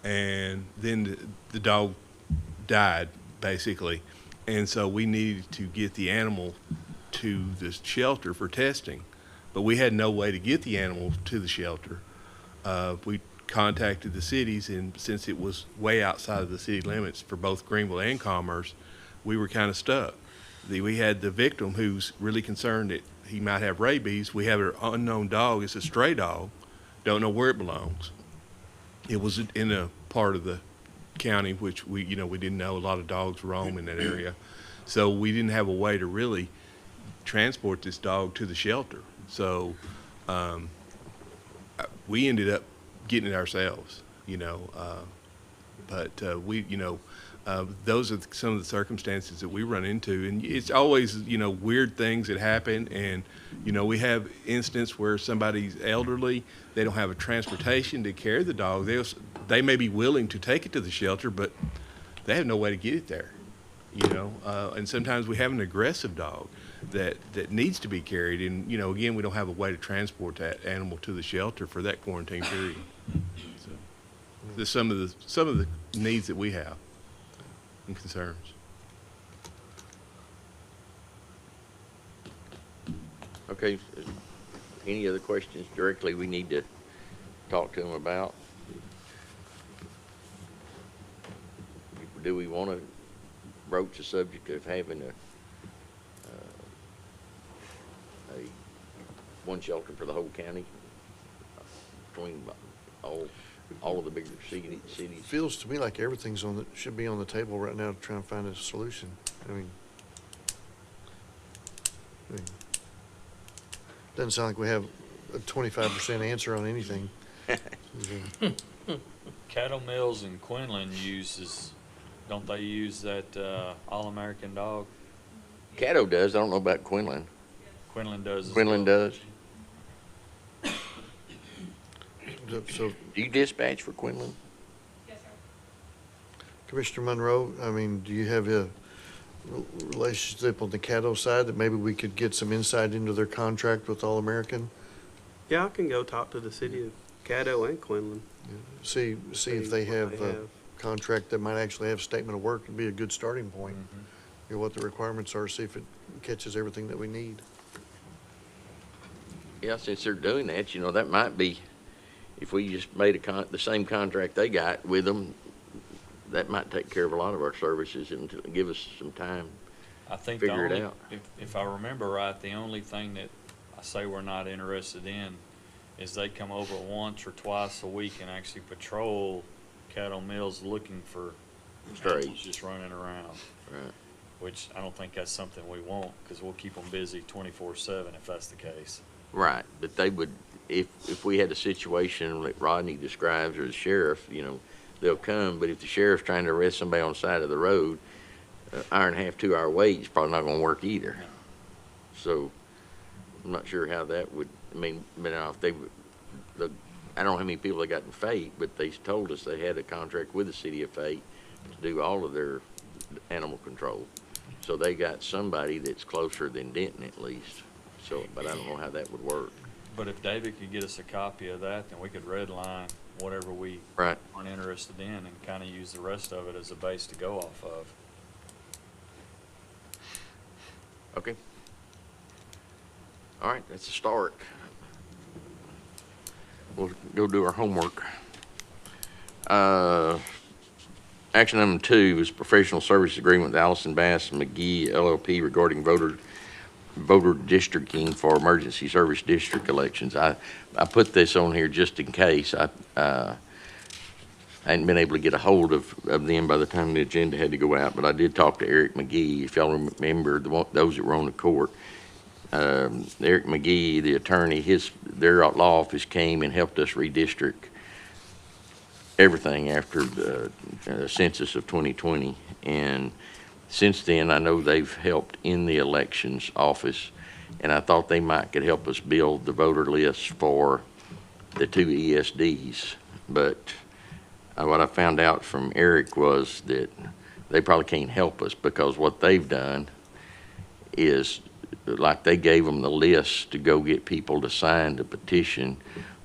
And then the dog died, basically. And so we needed to get the animal to the shelter for testing, but we had no way to get the animal to the shelter. We contacted the cities, and since it was way outside of the city limits for both Greenville and Commerce, we were kind of stuck. We had the victim who's really concerned that he might have rabies. We have an unknown dog. It's a stray dog. Don't know where it belongs. It was in a part of the county which we didn't know. A lot of dogs roam in that area. So we didn't have a way to really transport this dog to the shelter. So we ended up getting it ourselves, but those are some of the circumstances that we run into. And it's always, weird things that happen. And, we have instances where somebody's elderly, they don't have a transportation to carry the dog. They may be willing to take it to the shelter, but they have no way to get it there, and sometimes we have an aggressive dog that needs to be carried. And, again, we don't have a way to transport that animal to the shelter for that quarantine period. So there's some of the needs that we have and concerns. okay, any other questions directly we need to talk to them about? Do we want to broach the subject of having one shelter for the whole county between all of the bigger cities? Feels to me like everything's should be on the table right now to try and find a solution. I mean, doesn't sound like we have a 25% answer on anything. Cattle Mills in Quinlan don't they use that All-American dog? Caddo does. I don't know about Quinlan. Quinlan does. as Quinlan well. does. So, Do you dispatch for Quinlan? Yes, sir. Commissioner Monroe, I mean, do you have a relationship on the Caddo side that maybe we could get some insight into their contract with All-American? Yeah, I can go talk to the city of Caddo and Quinlan. See if they what have they a have. contract that might actually have a statement of work. It'd be a good starting point. Mhm. What the requirements are, see if it catches everything that we need. Yeah, since they're doing that, that might be if we just made the same contract they got with them, that might take care of a lot of our services and to give us some time. I think Figure it out. if I remember right, the only thing that I say we're not interested in is they come over once or twice a week and actually patrol Cattle Mills looking for Strays. animals just running around. Right. Which I don't think that's something we want, because we'll keep them busy 24/7 if that's the case. Right, but they would, if we had a situation like Rodney describes, or the sheriff, they'll come, but if the sheriff's trying to arrest somebody on the side of the road, hour and a half, 2 hour wait is probably not gonna work either. So, I'm not sure how that would, if they, I don't know how many people they got in Fate, but they told us they had a contract with the city of Fate to do all of their animal control. So they got somebody that's closer than Denton at least. So, but I don't know how that would work. But if David could get us a copy of that, then we could redline whatever we Right. aren't interested in and kind of use the rest of it as a base to go off of. Okay. All right, that's a start. We'll go do our homework. Action item 2 is professional service agreement with Allison Bass and McGee LLP regarding voter districting for emergency service district elections. I put this on here just in case. I hadn't been able to get a hold of them by the time the agenda had to go out, but I did talk to Eric McGee. If y'all remember those that were on the court, Eric McGee, the attorney, their law office came and helped us redistrict everything after the census of 2020. And since then, I know they've helped in the elections office, and I thought they could help us build the voter list for the 2 ESDs. But what I found out from Eric was that they probably can't help us, because what they've done is, like, they gave them the list to go get people to sign the petition,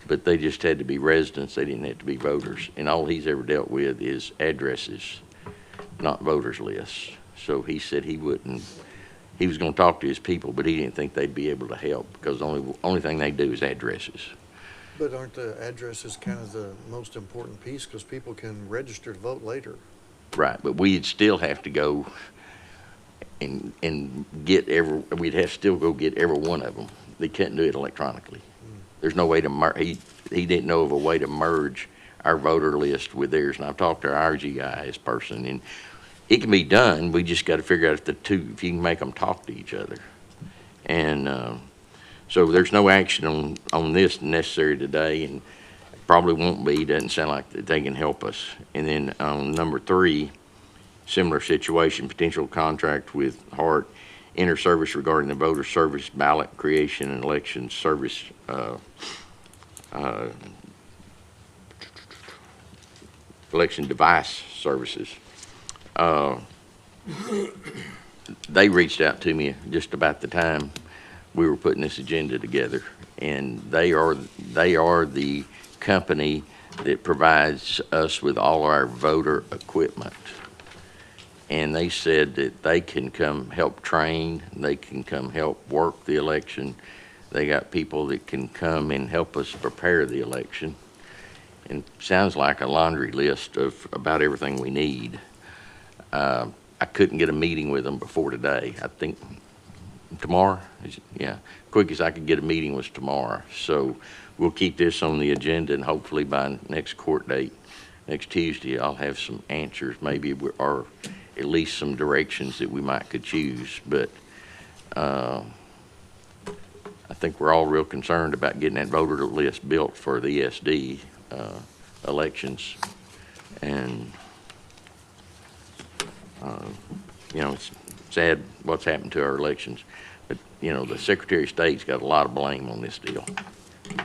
but they just had to be residents. They didn't have to be voters. And all he's ever dealt with is addresses, not voters lists. So he said he was going to talk to his people, but he didn't think they'd be able to help, because the only thing they do is addresses. But aren't the addresses kind of the most important piece, because people can register to vote later? Right, but we'd still have to go and we'd have to still go get every one of them. They couldn't do it electronically. There's no way to he didn't know of a way to merge our voter list with theirs. And I've talked to our RGIS person, and it can be done. We just got to figure out if you can make them talk to each other. And so there's no action on this necessary today, and probably won't be. Doesn't sound like that they can help us. And then on number 3, similar situation, potential contract with Hart Inter-Service regarding the voter service ballot creation and election service election device services. They reached out to me just about the time we were putting this agenda together, and they are the company that provides us with all our voter equipment. And they said that they can come help train, they can come help work the election. They got people that can come and help us prepare the election. And sounds like a laundry list of about everything we need. I couldn't get a meeting with them before today. I think tomorrow, quickest I could get a meeting was tomorrow. So we'll keep this on the agenda, and hopefully by next court date, next Tuesday, I'll have some answers, maybe, or at least some directions that we could choose. But I think we're all real concerned about getting that voter list built for the ESD elections. And it's sad what's happened to our elections. But the Secretary of State's got a lot of blame on this deal.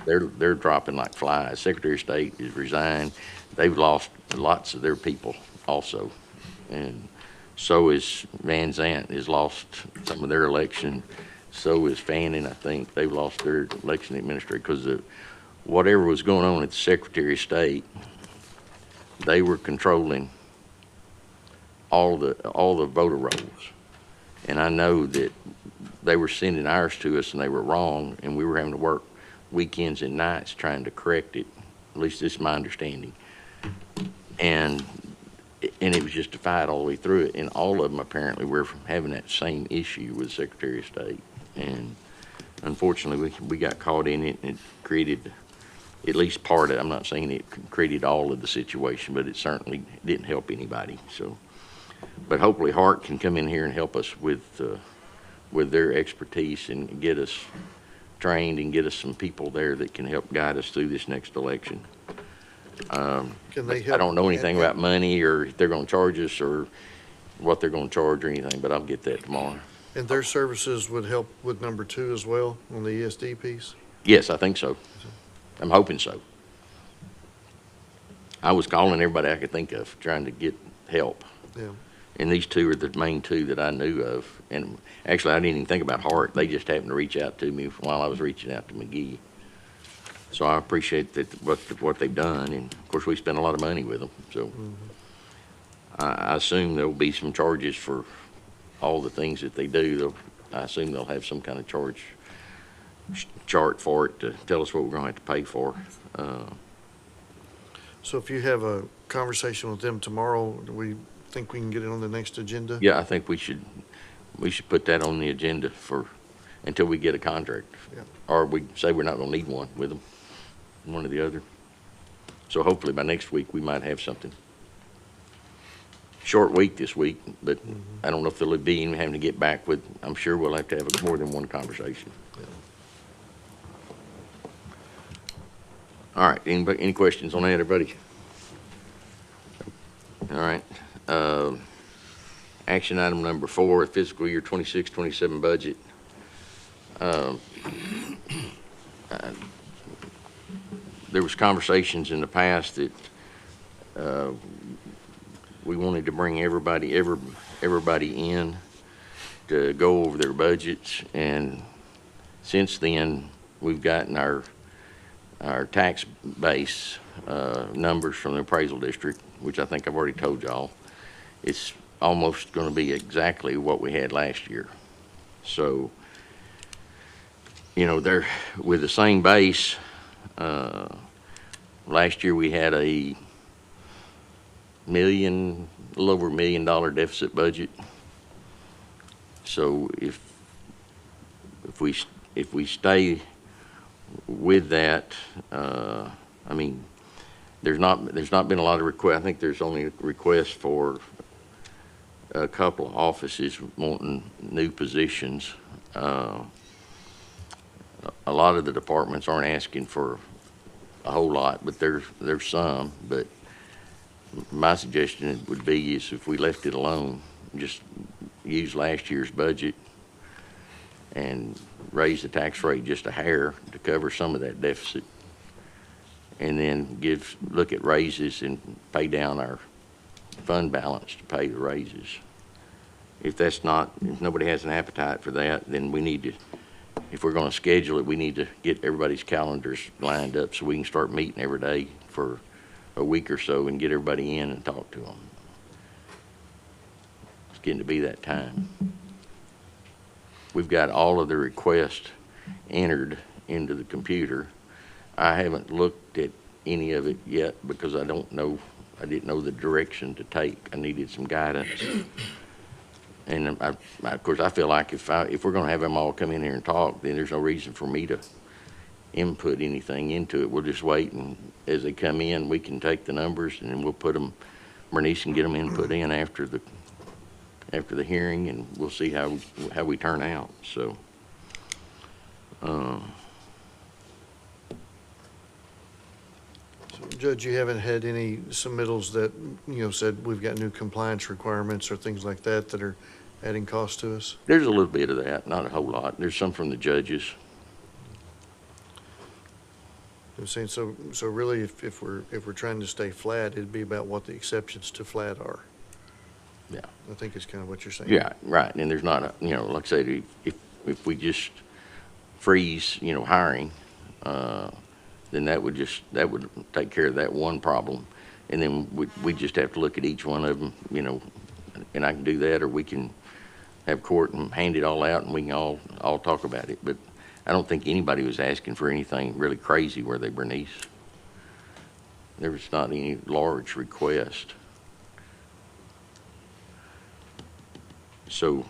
They're dropping like flies. Secretary of State is resigned. They've lost lots of their people also, and so is Van Zant has lost some of their election. So is Fannin. I think they've lost their election administrator, because whatever was going on at the Secretary of State, they were controlling all the voter rolls. And I know that they were sending ours to us and they were wrong, and we were having to work weekends and nights trying to correct it At least this is my understanding. And it was just a fight all the way through it, and all of them apparently were having that same issue with Secretary of State. And unfortunately, we got caught in it, and it created at least part of it. I'm not saying it created all of the situation, but it certainly didn't help anybody. So, but hopefully Hart can come in here and help us with their expertise and get us trained and get us some people there that can help guide us through this next election. Can they I help? don't know anything about money or if they're gonna charge us or what they're gonna charge or anything, but I'll get that tomorrow. And their services would help with number 2 as well on the ESD piece? Yes, I think so. I'm hoping so. I was calling everybody I could think of, trying to get help. Yeah. And these two are the main two that I knew of. And actually, I didn't even think about Hart. They just happened to reach out to me while I was reaching out to McGee. So I appreciate what they've done. And of course, we spent a lot of money with them. So I assume there'll be some charges for all the things that they do. I assume they'll have some kind of chart for it to tell us what we're going to have to pay for. So if you have a conversation with them tomorrow, do we think we can get it on the next agenda? Yeah, I think we should put that on the agenda until we get a contract. Yeah. Or we say we're not going to need one with them, one or the other. So hopefully by next week, we might have something. Short week this week, but I don't know if there'll be even having to get back with, I'm sure we'll have to have more than one conversation. All right, any questions on that, everybody? All right. Action item number 4, fiscal year 26-27 budget. There was conversations in the past that we wanted to bring everybody in to go over their budgets, and since then we've gotten our tax base numbers from the appraisal district, which I think I've already told y'all. It's almost going to be exactly what we had last year. So, you know, they're with the same base. Last year we had a little over $1 million deficit budget. So if we stay with that, I mean, there's not been a lot of requests. I think there's only requests for a couple of offices wanting new positions. A lot of the departments aren't asking for a whole lot, but there's some. But my suggestion would be is if we left it alone, just use last year's budget and raise the tax rate just a hair to cover some of that deficit, and then look at raises and pay down our fund balance to pay the raises. If nobody has an appetite for that, then we need to, if we're going to schedule it, we need to get everybody's calendars lined up so we can start meeting every day for a week or so and get everybody in and talk to them. It's getting to be that time. We've got all of the requests entered into the computer. I haven't looked at any of it yet because I didn't know the direction to take. I needed some guidance. And of course, I feel like if we're going to have them all come in here and talk, then there's no reason for me to input anything into it. We'll just wait, and as they come in, we can take the numbers and then we'll put them. Bernice can get them input in after the hearing, and we'll see how we turn out. So. Judge, you haven't had any submittals that, said we've got new compliance requirements or things like that that are adding cost to us? There's a little bit of that, not a whole lot. There's some from the judges. I'm saying, so really, if we're trying to stay flat, it'd be about what the exceptions to flat are. Yeah. I think it's kind of what you're saying. Yeah, right. And there's not like I said, if we just freeze, hiring, then that would take care of that one problem. And then we just have to look at each one of them, and I can do that, or we can have court and hand it all out and we can all talk about it. But I don't think anybody was asking for anything really crazy, were they, Bernice? There was not any large request. So,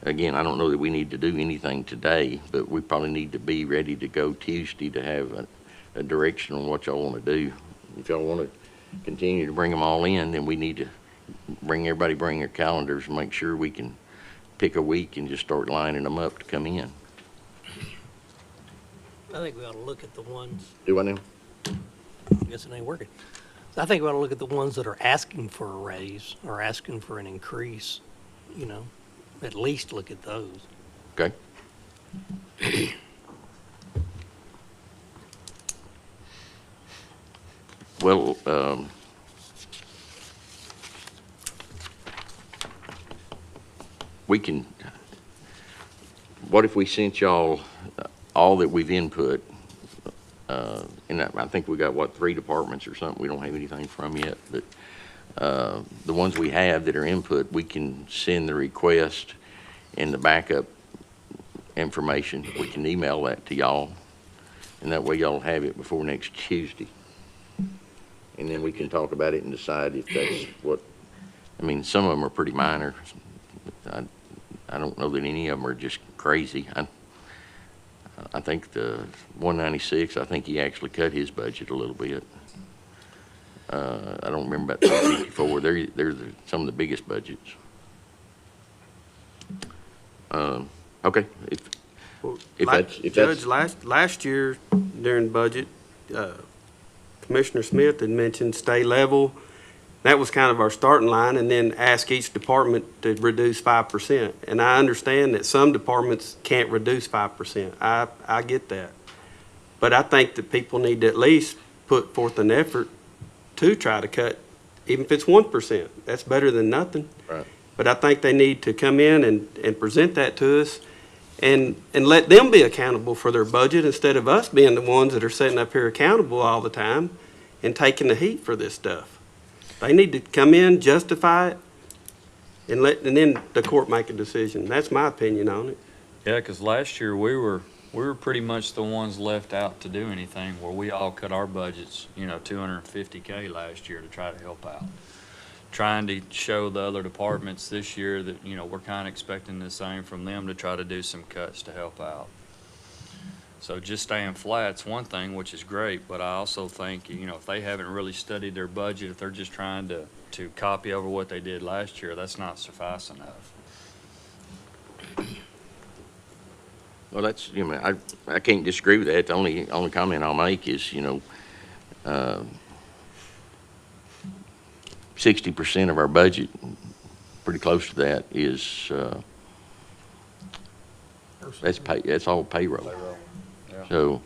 again, I don't know that we need to do anything today, but we probably need to be ready to go Tuesday to have a direction on what y'all want to do. If y'all want to continue to bring them all in, then we need to bring their calendars and make sure we can pick a week and just start lining them up to come in. I think we ought to look at the ones, Do I now? I guess it ain't working. I think we ought to look at the ones that are asking for a raise or asking for an increase, you know, at least look at those. Okay. Well, we can, what if we sent y'all all that we've input? And I think we got, what, 3 departments or something we don't have anything from yet, but the ones we have that are input, we can send the request and the backup information. We can email that to y'all, and that way y'all have it before next Tuesday. And then we can talk about it and decide if that's what, I mean, some of them are pretty minor. I don't know that any of them are just crazy. I think the 196, I think he actually cut his budget a little bit. I don't remember about 254. They're some of the biggest budgets. Okay. If Judge, that's last year during budget, Commissioner Smith had mentioned stay level. That was kind of our starting line, and then ask each department to reduce 5%. And I understand that some departments can't reduce 5%. I get that. But I think that people need to at least put forth an effort to try to cut, even if it's 1%. That's better than nothing. Right. But I think they need to come in and present that to us and let them be accountable for their budget instead of us being the ones that are sitting up here accountable all the time and taking the heat for this stuff. They need to come in, justify it, and then the court make a decision. That's my opinion on it. Yeah, because last year we were pretty much the ones left out to do anything, where we all cut our budgets, you know, $250K last year to try to help out. Trying to show the other departments this year that, you know, we're kind of expecting the same from them to try to do some cuts to help out. So just staying flat's one thing, which is great, but I also think, you know, if they haven't really studied their budget, if they're just trying to copy over what they did last year, that's not suffice enough. Well, that's, you know, I can't disagree with that. The only comment I'll make is, you know, 60% of our budget, pretty close to that, is that's all payroll. Yeah. So,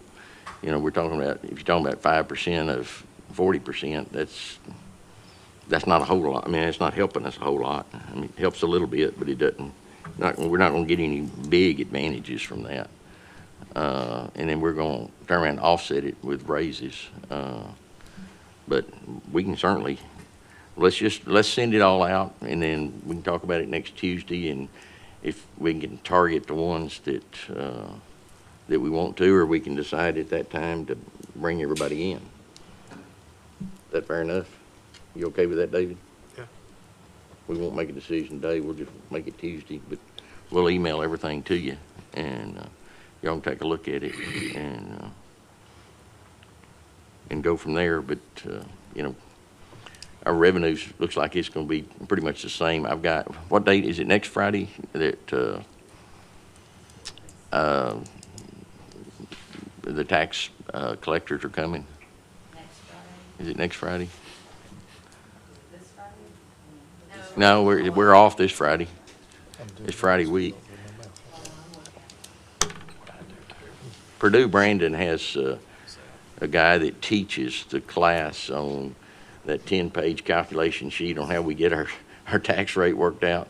you know, we're talking about, if you're talking about 5% of 40%, that's not a whole lot. I mean, it's not helping us a whole lot. I mean, it helps a little bit, but it doesn't. We're not going to get any big advantages from that. And then we're going to turn around and offset it with raises. But we can certainly, let's send it all out, and then we can talk about it next Tuesday, and if we can target the ones that we want to, or we can decide at that time to bring everybody in. Is that fair enough? You okay with that, David? Yeah. We won't make a decision today, we'll just make it Tuesday, but we'll email everything to you, and y'all can take a look at it and go from there. But you know, our revenues looks like it's going to be pretty much the same. I've got, what date is it? Next Friday that the tax collectors are coming. Next Friday. Is it next Friday? This Friday? No, we're off this Friday. It's Friday week. Purdue Brandon has a guy that teaches the class on that 10-page calculation sheet on how we get our tax rate worked out.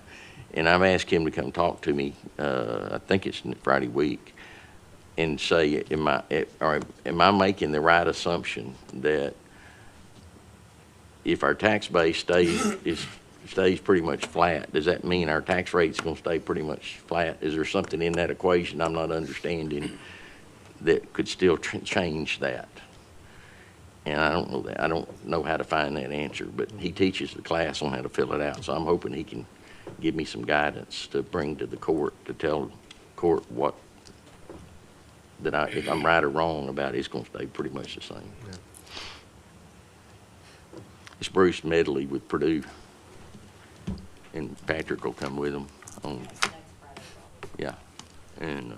And I've asked him to come talk to me, I think it's Friday week, and say, am I making the right assumption that if our tax base stays pretty much flat, does that mean our tax rate's going to stay pretty much flat? Is there something in that equation I'm not understanding that could still change that? And I don't know that, I don't know how to find that answer, but he teaches the class on how to fill it out, so I'm hoping he can give me some guidance to bring to the court, to tell the court what, if I'm right or wrong about it, it's gonna stay pretty much the same. It's Bruce Medley with Purdue, and Patrick will come with him on, Next Friday, probably. yeah, and,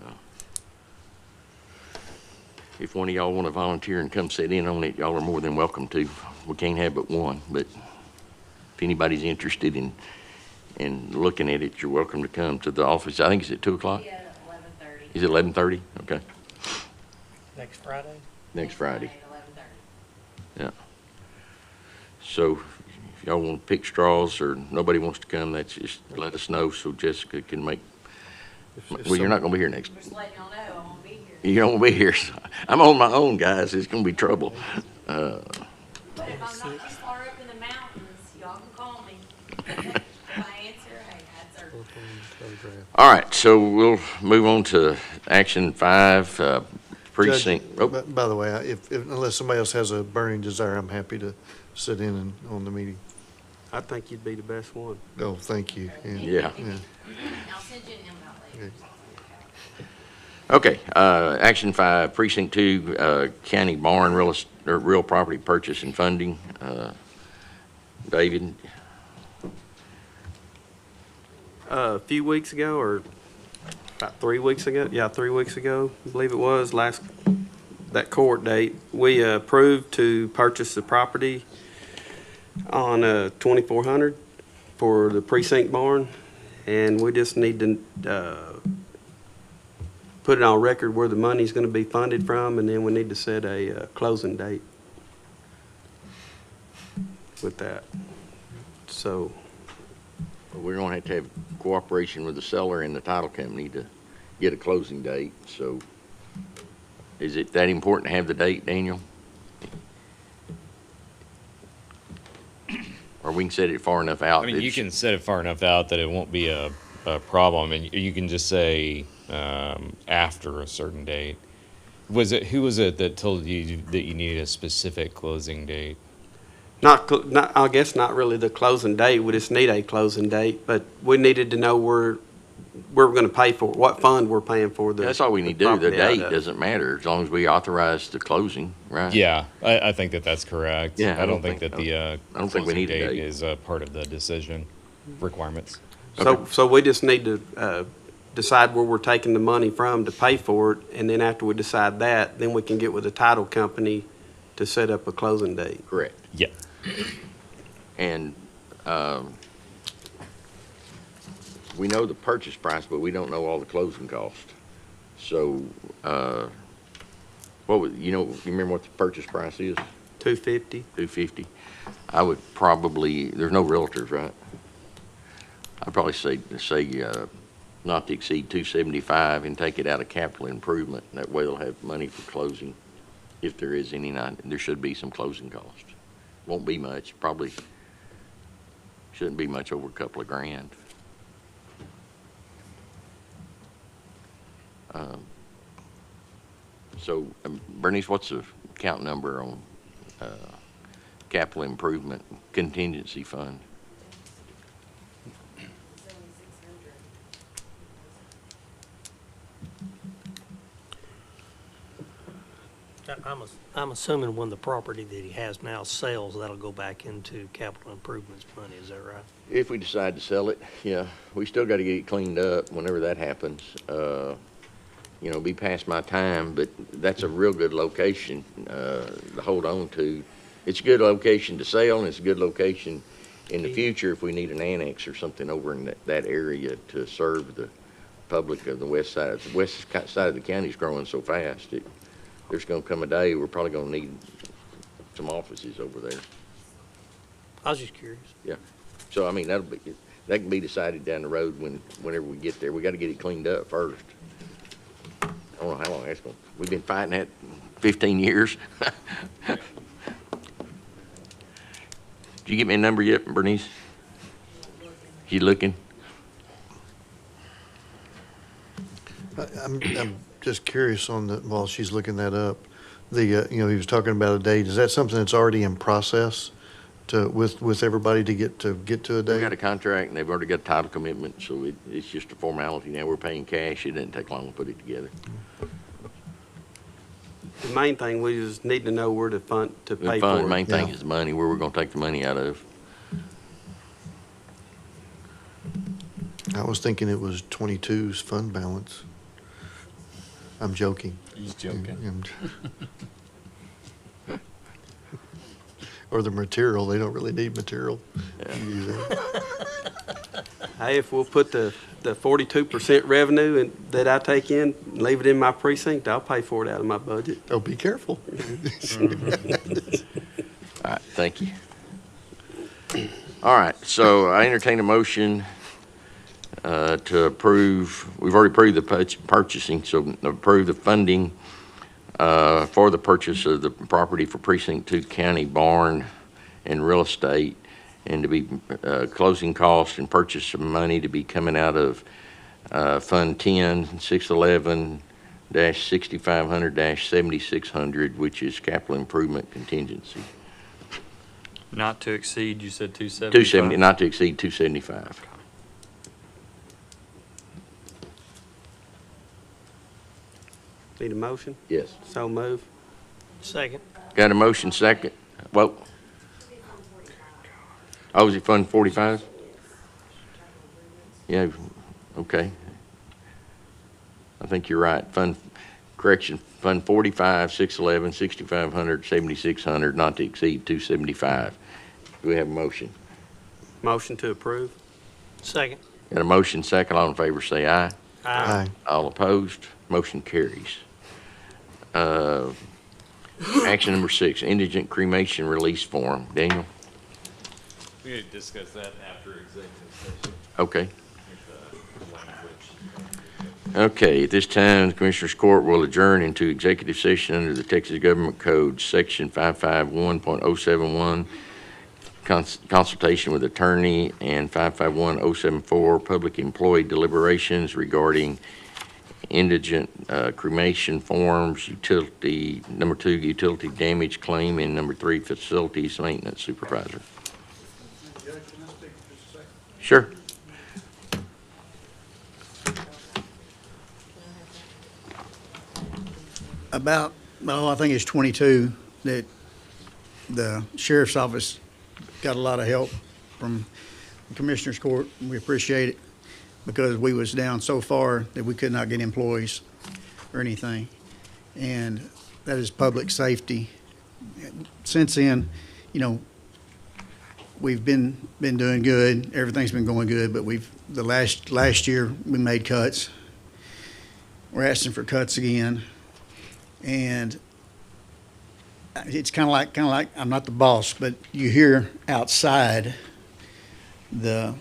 if one of y'all want to volunteer and come sit in on it, y'all are more than welcome to. We can't have but one, but if anybody's interested in looking at it, you're welcome to come to the office. I think it's at 2 o'clock. Yeah, 11:30. Is it 11:30? Okay, Next Friday? next Friday. 11:30. Yeah. So if y'all want to pick straws or nobody wants to come, that's just let us know so Jessica can make, well, you're not going to be here next. Just letting y'all know, I won't be here. You don't be here. So I'm on my own, guys. It's going to be trouble. But if I'm not too far up in the mountains, y'all can call me. If I answer, hey, that's our. All right, so we'll move on to action 5, precinct. Judge, Oh, by the way, unless somebody else has a burning desire, I'm happy to sit in on the meeting. I think you'd be the best one. Oh, thank you. yeah. I'll send you an email later. Okay, action 5, precinct 2, county barn real property purchase and funding. David? A few weeks ago, or about 3 weeks ago, 3 weeks ago, I believe it was, that court date, we approved to purchase the property on 2400 for the precinct barn, and we just need to put it on record where the money's going to be funded from, and then we need to set a closing date with that. So, We're going to have cooperation with the seller and the title company to get a closing date, so is it that important to have the date, Daniel? Or we can set it far enough out? I mean, that you it's- can set it far enough out that it won't be a problem, and you can just say after a certain date. Who was it that told you that you needed a specific closing date? I guess not really the closing date, we just need a closing date, but we needed to know where we're going to pay for, what fund we're paying for the. That's all we need to do. The property out date of. doesn't matter, as long as we authorize the closing, right? Yeah, I think that's correct. Yeah, I don't think that the I don't think we closing need a date date. is part of the decision requirements. So we just need to decide where we're taking the money from to pay for it, and then after we decide that, then we can get with the title company to set up a closing date. Correct. Yeah. And we know the purchase price, but we don't know all the closing costs. So, you remember what the purchase price is? 250. $250. I would probably, there's no realtors, right? I'd probably say not to exceed $275 and take it out of capital improvement. That way they'll have money for closing, if there is any. There should be some closing costs. Won't be much, probably shouldn't be much over a couple of grand. Bernice, what's the account number on capital improvement contingency fund? 7,600. I'm assuming when the property that he has now sells, that'll go back into capital improvements money, is that right? If we decide to sell it, yeah, we still got to get it cleaned up whenever that happens. Be past my time, but that's a real good location to hold on to. It's a good location to sell, and it's a good location in the future if we need an annex or something over in that area to serve the public of the west side. The west side of the county is growing so fast. There's going to come a day we're probably going to need some offices over there. I was just curious. Yeah. So, I mean, that can be decided down the road whenever we get there. We got to get it cleaned up first. I don't know how long that's going. We've been fighting that 15 years. Did you get me a number yet, Bernice? You looking? I'm just curious while she's looking that up, you know, he was talking about a date. Is that something that's already in process with everybody to get to a We date? got a contract and they've already got title commitment, so it's just a formality now. We're paying cash. It doesn't take long to put it together. The main thing, we just need to know where to fund, to The pay fund, for main it. thing Yeah. is the money, where we're gonna take the money out of. I was thinking it was 22's fund balance. I'm joking. He's joking. Or the material, they don't really need material. Hey, if we'll put the 42% revenue that I take in, leave it in my precinct, I'll pay for it out of my budget. Oh, be careful. All right, thank you. All right, so I entertain a motion to approve, we've already approved the purchasing, so approve the funding for the purchase of the property for Precinct 2 County Barn and Real Estate, and to be closing costs and purchase of money to be coming out of Fund 10, 611-6500-7600, which is capital improvement contingency. Not to exceed, you said 275? 270, not to exceed 275. Need a motion? Yes. So move. Second. Got a motion second? Well, oh, is it Fund 45? Yeah, okay. I think you're right. Fund 45, 611, 6500, 7600, not to exceed 275. Do we have a motion? Motion to approve. Second. Got a motion second. All in favor say aye. Aye. All opposed, motion carries. Action number 6, indigent cremation release form. Daniel? We need to discuss that after executive session. Okay. Okay, at this time, the Commissioners Court will adjourn into executive session under the Texas Government Code, Section 551.071, consultation with attorney, and 551.074, public employee deliberations regarding indigent cremation forms, utility, number 2, utility damage claim, and number 3, facilities maintenance supervisor. Sure. About, I think it's 22, that the sheriff's office got a lot of help from the Commissioners Court. We appreciate it because we was down so far that we could not get employees or anything. And that is public safety. Since then, you know, we've been doing good. Everything's been going good, but the last year we made cuts. We're asking for cuts again. And it's kind of like I'm not the boss, but you hear outside the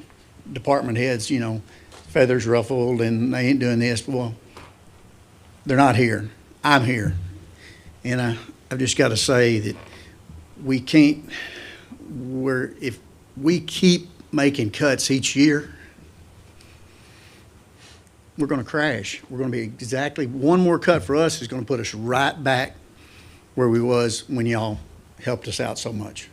department heads, you know, feathers ruffled and they ain't doing this. Well, they're not here. I'm here. And I've just got to say that we can't, if we keep making cuts each year, we're going to crash. We're going to be exactly, one more cut for us is going to put us right back where we was when y'all helped us out so much.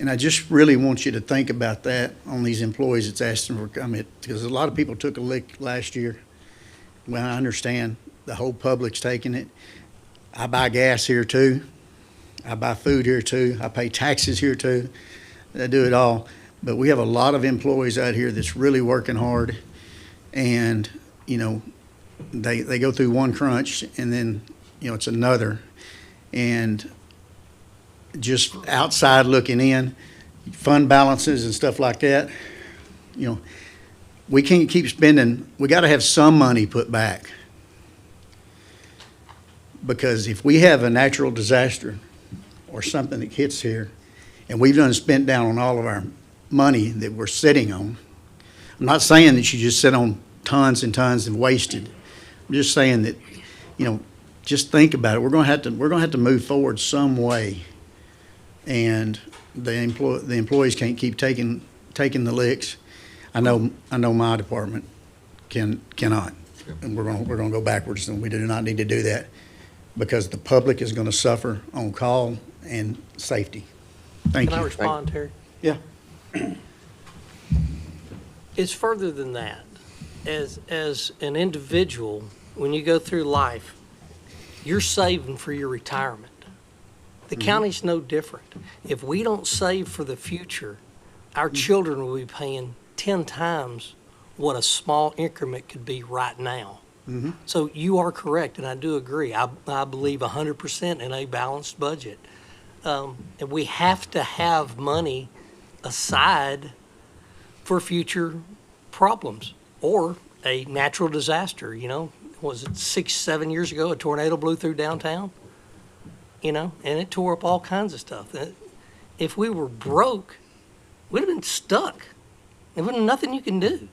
And I just really want you to think about that on these employees that's asking for, because a lot of people took a lick last year. Well, I understand the whole public's taking it. I buy gas here too. I buy food here too. I pay taxes here too. I do it all. But we have a lot of employees out here that's really working hard. And, you know, they go through one crunch and then, you know, it's another. And just outside looking in, fund balances and stuff like that, you know, we can't keep spending. We got to have some money put back. Because if we have a natural disaster or something that hits here, and we've done spent down on all of our money that we're sitting on, I'm not saying that you just sit on tons and tons and wasted. I'm just saying that, you know, just think about it. We're going to have to move forward some way, and the employees can't keep taking the licks. I know my department cannot, and we're going to go backwards, and we do not need to do that. because the public is going to suffer on call and safety. Thank Can I you. respond, Terry? Yeah. It's further than that. As an individual, when you go through life, you're saving for your retirement. The county's no different. If we don't save for the future, our children will be paying 10 times what a small increment could be right now. So you are correct, and I do agree. I believe 100% in a balanced budget. And we have to have money aside for future problems or a natural disaster, Was it 6, 7 years ago, a tornado blew through downtown? And it tore up all kinds of stuff. If we were broke, we'd have been stuck. There wasn't nothing you can do.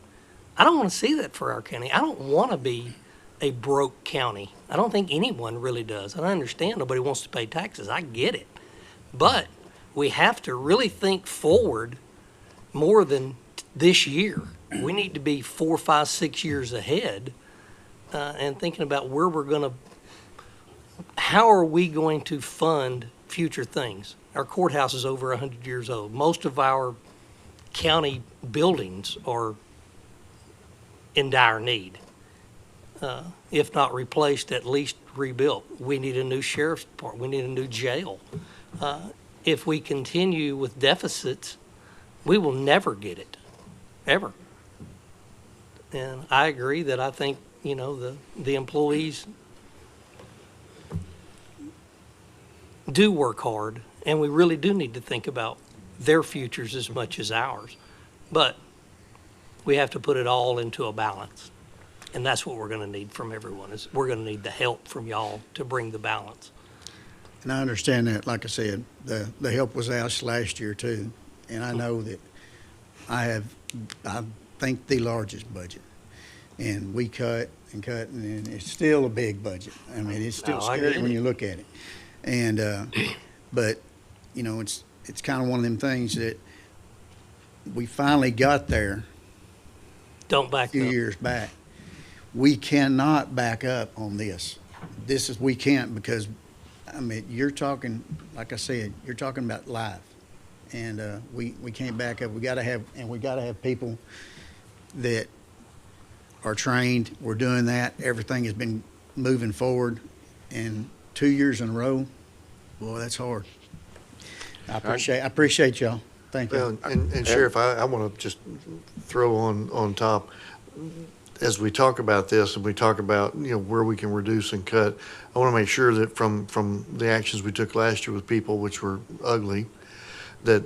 I don't want to see that for our county. I don't want to be a broke county. I don't think anyone really does. And I understand nobody wants to pay taxes. I get it. But we have to really think forward more than this year. We need to be 4, 5, 6 years ahead and thinking about how are we going to fund future things? Our courthouse is over 100 years old. Most of our county buildings are in dire need. If not replaced, at least rebuilt. We need a new sheriff's department. We need a new jail. If we continue with deficits, we will never get it, ever. And I agree that I think, the employees do work hard, and we really do need to think about their futures as much as ours. But we have to put it all into a balance. And that's what we're going to need from everyone, is we're going to need the help from y'all to bring the balance. And I understand that, like I said, the help was asked last year too. And I know that I think the largest budget. And we cut, and it's still a big budget. I mean, it's still No, I scary get when it. you look at it. And, but, it's kind of one of them things that we finally got there Don't a back few up. years back. We cannot back up on this. We can't, because, you're talking, like I said, you're talking about life. And we can't back up. We got to have people that are trained. We're doing that. Everything has been moving forward. And 2 years in a row, boy, that's hard. I appreciate y'all. Thank you. Well, and Sheriff, I want to just throw on top, as we talk about this and we talk about, where we can reduce and cut, I want to make sure that from the actions we took last year with people, which were ugly, that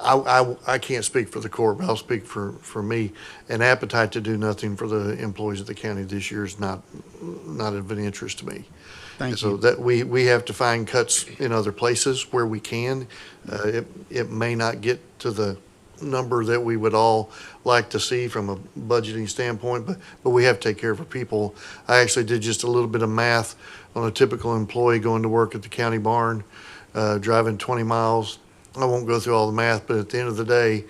I can't speak for the court, but I'll speak for me. An appetite to do nothing for the employees of the county this year is not of an interest to me. Thank So you. that we have to find cuts in other places where we can. It may not get to the number that we would all like to see from a budgeting standpoint, but we have to take care of our people. I actually did just a little bit of math on a typical employee going to work at the county barn, driving 20 miles. I won't go through all the math, but at the end of the day,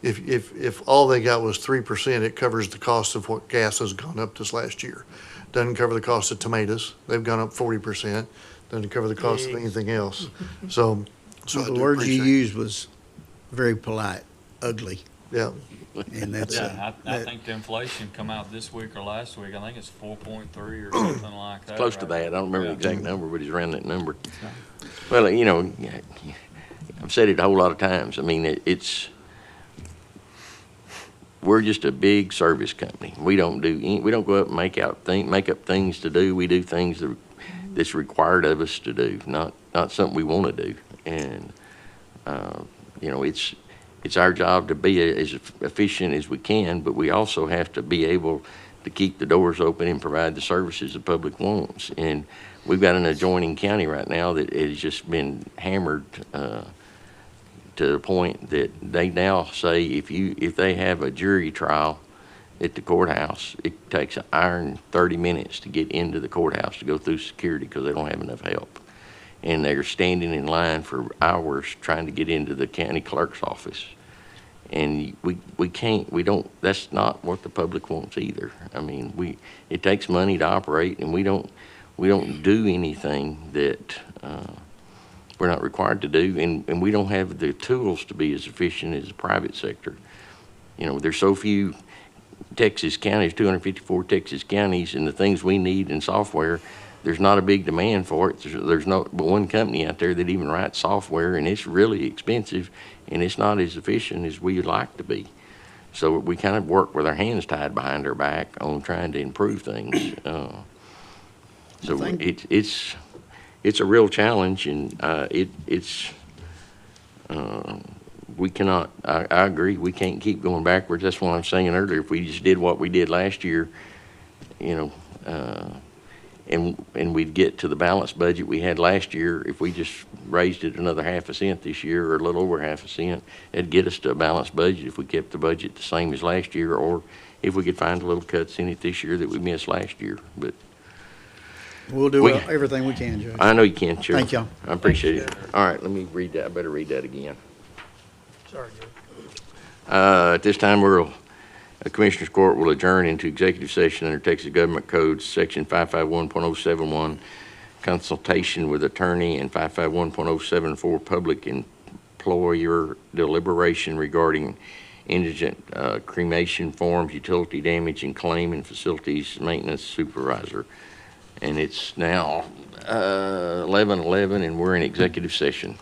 if all they got was 3%, it covers the cost of what gas has gone up this last year. Doesn't cover the cost of tomatoes. They've gone up 40%. Doesn't cover the cost of anything else. So I The do word you appreciate- used was very polite, ugly. Yeah. And that's, Yeah, I think the inflation come out this week or last week. I think it's 4.3 or something like that. Close to right? that. I don't remember the Yeah. exact number, but he's around that number. Well, I've said it a whole lot of times. I mean, we're just a big service company. We don't go up and make up things to do. We do things that's required of us to do, not something we want to do. And, it's our job to be as efficient as we can, but we also have to be able to keep the doors open and provide the services the public wants. And we've got an adjoining county right now that has just been hammered to the point that they now say if they have a jury trial at the courthouse, it takes an hour and 30 minutes to get into the courthouse to go through security because they don't have enough help. And they're standing in line for hours trying to get into the county clerk's office. And that's not what the public wants either. I mean, it takes money to operate, and we don't we don't do anything that we're not required to do, and we don't have the tools to be as efficient as the private sector. You know, there's so few Texas counties, 254 Texas counties, and the things we need in software, there's not a big demand for it. There's no but one company out there that even writes software, and it's really expensive, and it's not as efficient as we'd like to be. So we kind of work with our hands tied behind our back on trying to improve things. So it's a real challenge, and we cannot, I agree, we can't keep going backwards. That's what I was saying earlier. If we just did what we did last year, you know, and we'd get to the balanced budget we had last year, if we just raised it another 0.5 cent this year, or a little over 0.5 cent, it'd get us to a balanced budget if we kept the budget the same as last year, or if we could find a little cuts in it this year that we missed last year. But We'll do We- everything we can, Judge. I know you can, Sheriff. Thank y'all. I appreciate it. All right, let me read that. I better read that again. Sorry, Judge. At this time, the Commissioners Court will adjourn into executive session under Texas Government Code, Section 551.071, consultation with attorney, and 551.074, public employer deliberation regarding indigent cremation forms, utility damage, and claim, and facilities maintenance supervisor. And it's now 11:11, and we're in executive session.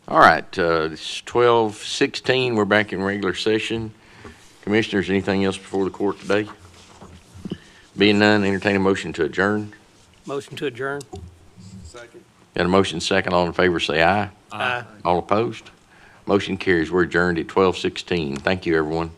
All right, it's 12:16. We're back in regular session. Commissioners, anything else before the court today? Being none, entertain a motion to adjourn. Motion to adjourn? Got a motion second. All in favor, say aye. Aye. All opposed? Motion carries. We're adjourned at 12:16. Thank you, everyone.